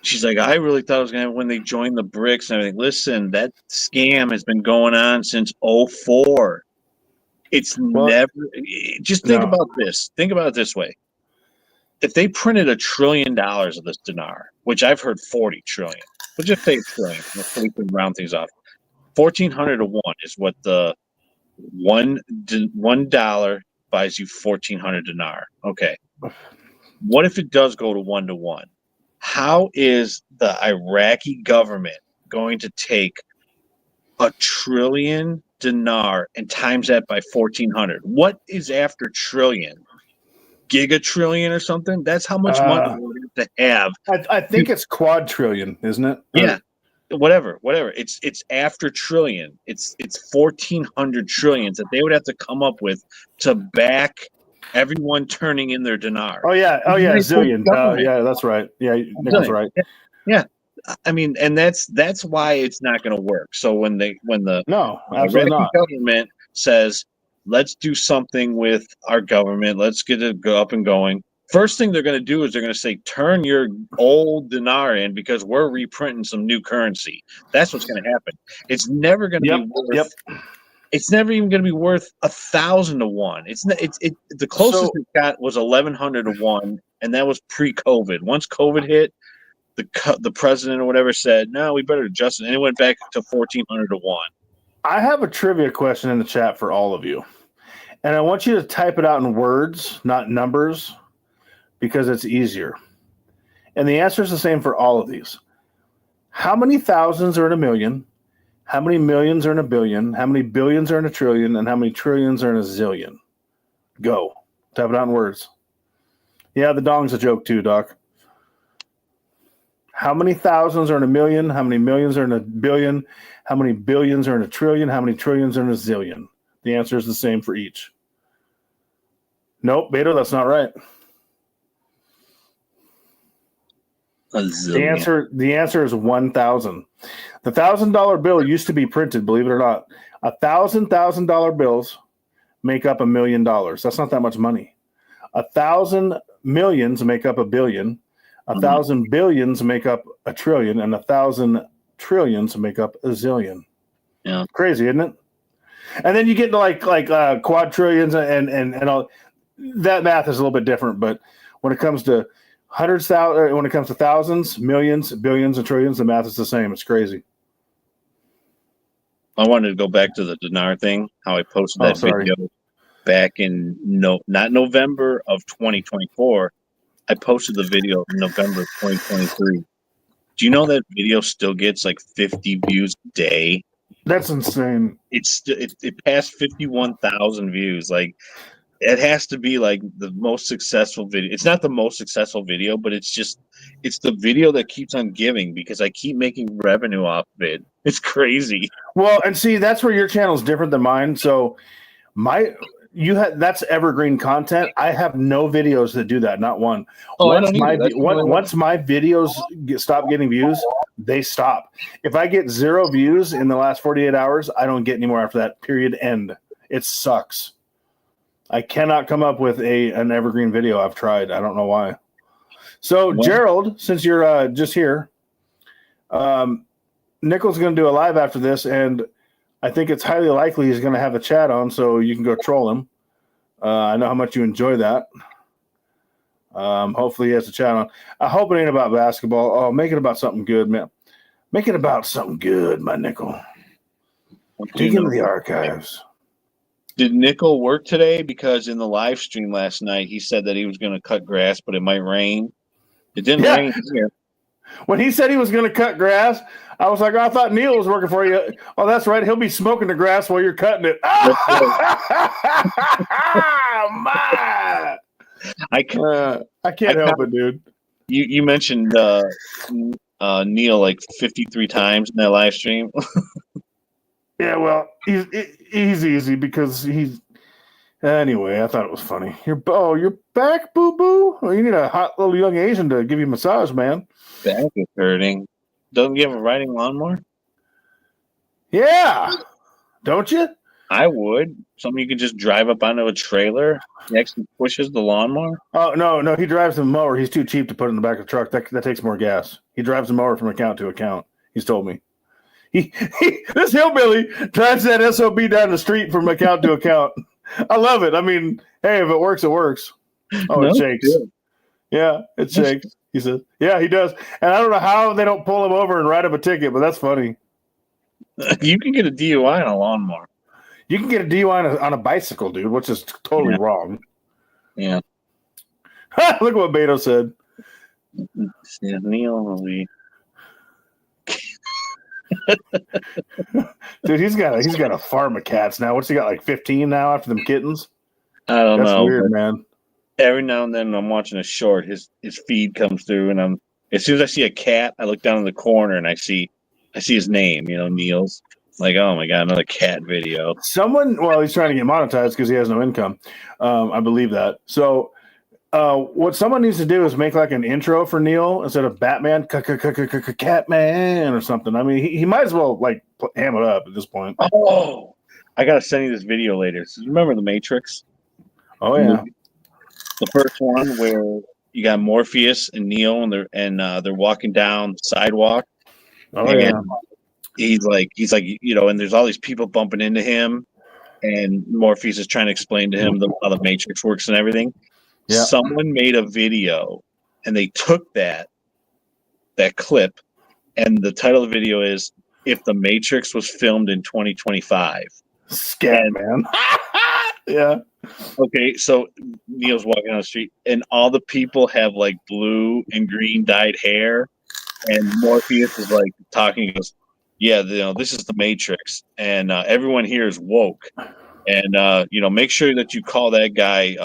She's like, I really thought it was going to happen when they joined the BRICS and everything. Listen, that scam has been going on since 2004. It's never. Just think about this. Think about it this way. If they printed $1 trillion of this dinar, which I've heard 40 trillion, but just say $1 trillion, so we can round things off. 1,400 to 1 is what the $1 buys you 1,400 dinar. Okay. What if it does go to 1 to 1? How is the Iraqi government going to take $1 trillion dinar and times that by 1,400? What is after trillion? Gigatrillion or something? That's how much money we have to have. I think it's quadrillion, isn't it? Yeah. Whatever. It's after trillion. It's 1,400 trillions that they would have to come up with to back everyone turning in their dinar. Oh yeah, zillion. Yeah, that's right. Yeah, Nick's right. Yeah, I mean, and that's why it's not going to work. So when the government says, let's do something with our government, let's get it up and going. First thing they're going to do is they're going to say, turn your old dinar in because we're reprinting some new currency. That's what's going to happen. It's never going to be worth. It's never even going to be worth 1,000 to 1. The closest it got was 1,100 to 1, and that was pre-COVID. Once COVID hit, the president or whatever said, no, we better adjust it, and it went back to 1,400 to 1. I have a trivia question in the chat for all of you, and I want you to type it out in words, not numbers, because it's easier. And the answer is the same for all of these. How many thousands are in a million? How many millions are in a billion? How many billions are in a trillion? And how many trillions are in a zillion? Go. Type it out in words. Yeah, the dong's a joke too, Doc. How many thousands are in a million? How many millions are in a billion? How many billions are in a trillion? How many trillions are in a zillion? The answer is the same for each. Nope, Beto, that's not right. The answer is 1,000. The $1,000 bill used to be printed, believe it or not. $1,000 bills make up $1 million. That's not that much money. 1,000 millions make up a billion. 1,000 billions make up a trillion, and 1,000 trillions make up a zillion. Yeah, crazy, isn't it? And then you get to like quadrillions and all that. Math is a little bit different, but when it comes to when it comes to thousands, millions, billions, and trillions, the math is the same. It's crazy. I wanted to go back to the dinar thing. How I posted that video back in not November of 2024. I posted the video in November of 2023. Do you know that video still gets like 50 views a day? That's insane. It passed 51,000 views. Like, it has to be like the most successful video. It's not the most successful video, but it's the video that keeps on giving because I keep making revenue off of it. It's crazy. Well, and see, that's where your channel is different than mine. So that's evergreen content. I have no videos that do that, not one. Once my videos stop getting views, they stop. If I get 0 views in the last 48 hours, I don't get any more after that. Period. End. It sucks. I cannot come up with an evergreen video. I've tried. I don't know why. So, Gerald, since you're just here, Nickel's going to do a live after this, and I think it's highly likely he's going to have a chat on, so you can go troll him. I know how much you enjoy that. Hopefully he has a chat on. I hope it ain't about basketball. Oh, make it about something good, man. Make it about something good, my Nickel. Dig into the archives. Did Nickel work today? Because in the live stream last night, he said that he was going to cut grass, but it might rain. It didn't rain here. When he said he was going to cut grass, I was like, I thought Neil was working for you. Oh, that's right. He'll be smoking the grass while you're cutting it. My! I can't help it, dude. You mentioned Neil like 53 times in that live stream. Yeah, well, he's easy because he's. Anyway, I thought it was funny. You're back, boo boo. Well, you need a hot little young Asian to give you a massage, man. Back is hurting. Don't you have a riding lawnmower? Yeah, don't you? I would. Something you could just drive up onto a trailer. He actually pushes the lawnmower. Oh no, he drives the mower. He's too cheap to put in the back of the truck. That takes more gas. He drives the mower from account to account. He's told me. This hillbilly drives that SOB down the street from account to account. I love it. I mean, hey, if it works, it works. Oh, it shakes. Good. Yeah, it shakes. He says, yeah, he does. And I don't know how they don't pull him over and write him a ticket, but that's funny. You can get a DUI on a lawnmower. You can get a DUI on a bicycle, dude, which is totally wrong. Yeah. Look what Beto said. Yeah, Neil will be. Dude, he's got a farm of cats now. What's he got, like 15 now after them kittens? I don't know. That's weird, man. Every now and then I'm watching a short, his feed comes through, and as soon as I see a cat, I look down in the corner and I see his name, Neil's. Like, oh my god, another cat video. He's trying to get monetized because he has no income. I believe that. So what someone needs to do is make like an intro for Neil instead of Batman, Catman or something. I mean, he might as well like ham it up at this point. Oh, I gotta send you this video later. So remember the Matrix? Oh yeah, the first one where you got Morpheus and Neo, and they're walking down the sidewalk. Oh yeah. He's like, and there's all these people bumping into him, and Morpheus is trying to explain to him how the Matrix works and everything. Yeah. Someone made a video, and they took that clip, and the title of the video is "If the Matrix was filmed in 2025." Scat, man. Yeah. Okay, so Neil's walking down the street, and all the people have like blue and green dyed hair, and Morpheus is like talking. He goes, "Yeah, this is the Matrix, and everyone here is woke, and make sure that you call that guy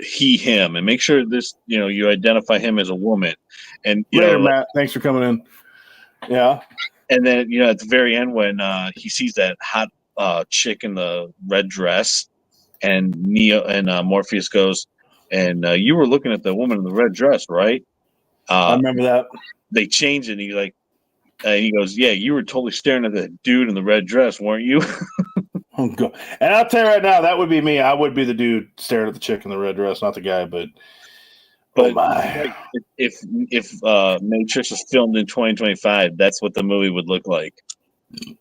he, him, and make sure this, you identify him as a woman." And later, Matt, thanks for coming in. Yeah. And then at the very end when he sees that hot chick in the red dress, and Neo and Morpheus goes, and you were looking at the woman in the red dress, right? I remember that. They changed it. And he goes, yeah, you were totally staring at the dude in the red dress, weren't you? Oh, God. And I'll tell you right now, that would be me. I would be the dude staring at the chick in the red dress, not the guy. But oh my! If Matrix was filmed in 2025, that's what the movie would look like.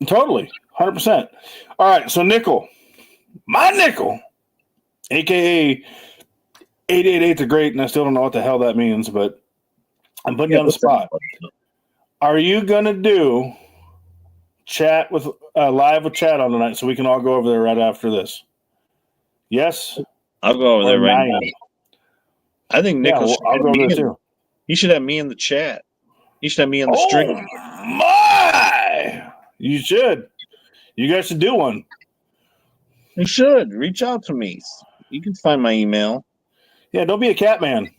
Totally, 100%. All right, so Nickel, my Nickel, aka 888 the Great, and I still don't know what the hell that means, but I'm putting you on the spot. Are you gonna do chat with live with chat on tonight so we can all go over there right after this? Yes, I'll go over there right now. I think Nickel should I'll go over there too. He should have me in the chat. He should have me in the stream. My, you should. You guys should do one. You should reach out to me. You can find my email. Yeah, don't be a cat man.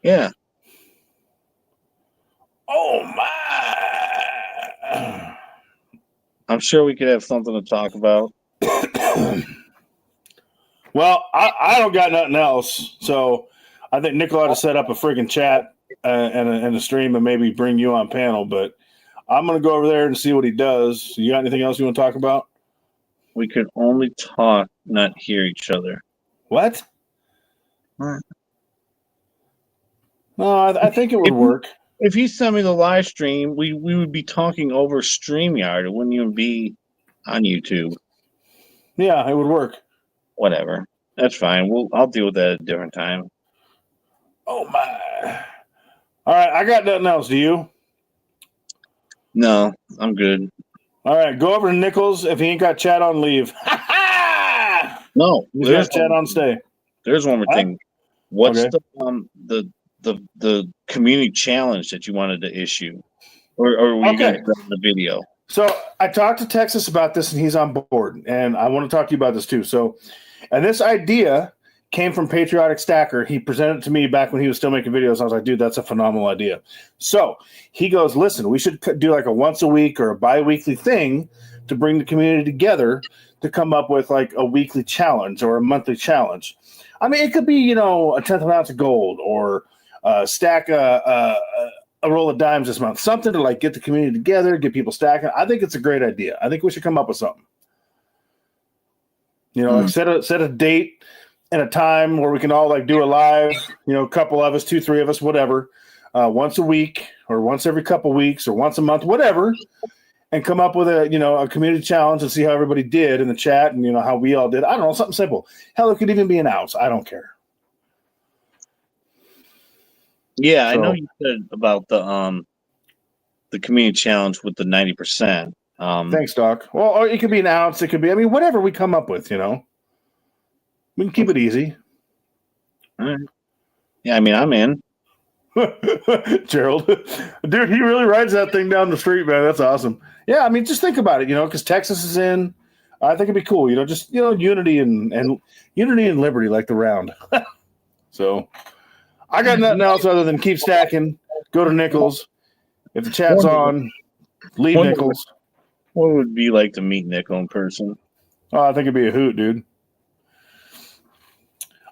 Yeah. Oh my! I'm sure we could have something to talk about. Well, I don't got nothing else, so I think Nickel ought to set up a freaking chat and a stream and maybe bring you on panel. But I'm gonna go over there and see what he does. You got anything else you want to talk about? We could only talk, not hear each other. What? No, I think it would work. If you sent me the live stream, we would be talking over StreamYard. It wouldn't even be on YouTube. Yeah, it would work. Whatever. That's fine. I'll deal with that at a different time. Oh my! All right, I got nothing else. Do you? No, I'm good. All right, go over to Nichols. If he ain't got chat on, leave. No, there's chat on, stay. There's one more thing. What's the community challenge that you wanted to issue, or were you going to put in the video? So I talked to Texas about this, and he's on board. And I want to talk to you about this too. So, and this idea came from Patriotic Stacker. He presented it to me back when he was still making videos. I was like, dude, that's a phenomenal idea. So he goes, listen, we should do like a once a week or a bi-weekly thing to bring the community together to come up with like a weekly challenge or a monthly challenge. I mean, it could be, a 10th of an ounce of gold or stack a roll of dimes this month, something to like get the community together, get people stacking. I think it's a great idea. I think we should come up with something. Like set a date and a time where we can all like do a live, a couple of us, 2, 3 of us, whatever, once a week or once every couple weeks or once a month, whatever, and come up with a community challenge and see how everybody did in the chat and how we all did. I don't know, something simple. Hell, it could even be an ounce. I don't care. Yeah, I know you said about the community challenge with the 90%. Thanks, Doc. Well, or it could be an ounce. It could be, whatever we come up with, We can keep it easy. All right. Yeah, I'm in. Gerald. Dude, he really rides that thing down the street, man. That's awesome. Yeah, just think about it, because Texas is in. I think it'd be cool, just, unity and unity and liberty like the round. So I got nothing else other than keep stacking, go to Nichols. If the chat's on, leave Nichols. What would it be like to meet Nickel in person? Oh, I think it'd be a hoot, dude.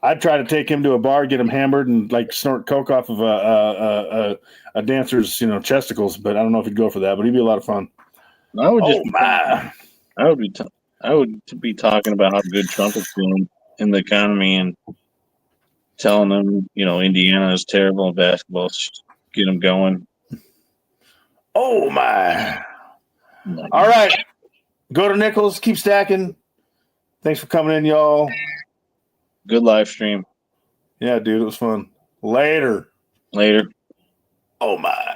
I'd try to take him to a bar, get him hammered, and like snort coke off of a dancer's, chesticles. But I don't know if he'd go for that. But he'd be a lot of fun. I would be talking about how good Trump is doing in the economy and telling them, Indiana is terrible in basketball. Get them going. Oh my! All right, go to Nichols. Keep stacking. Thanks for coming in, y'all. Good live stream. Yeah, dude, it was fun. Later. Later. Oh my.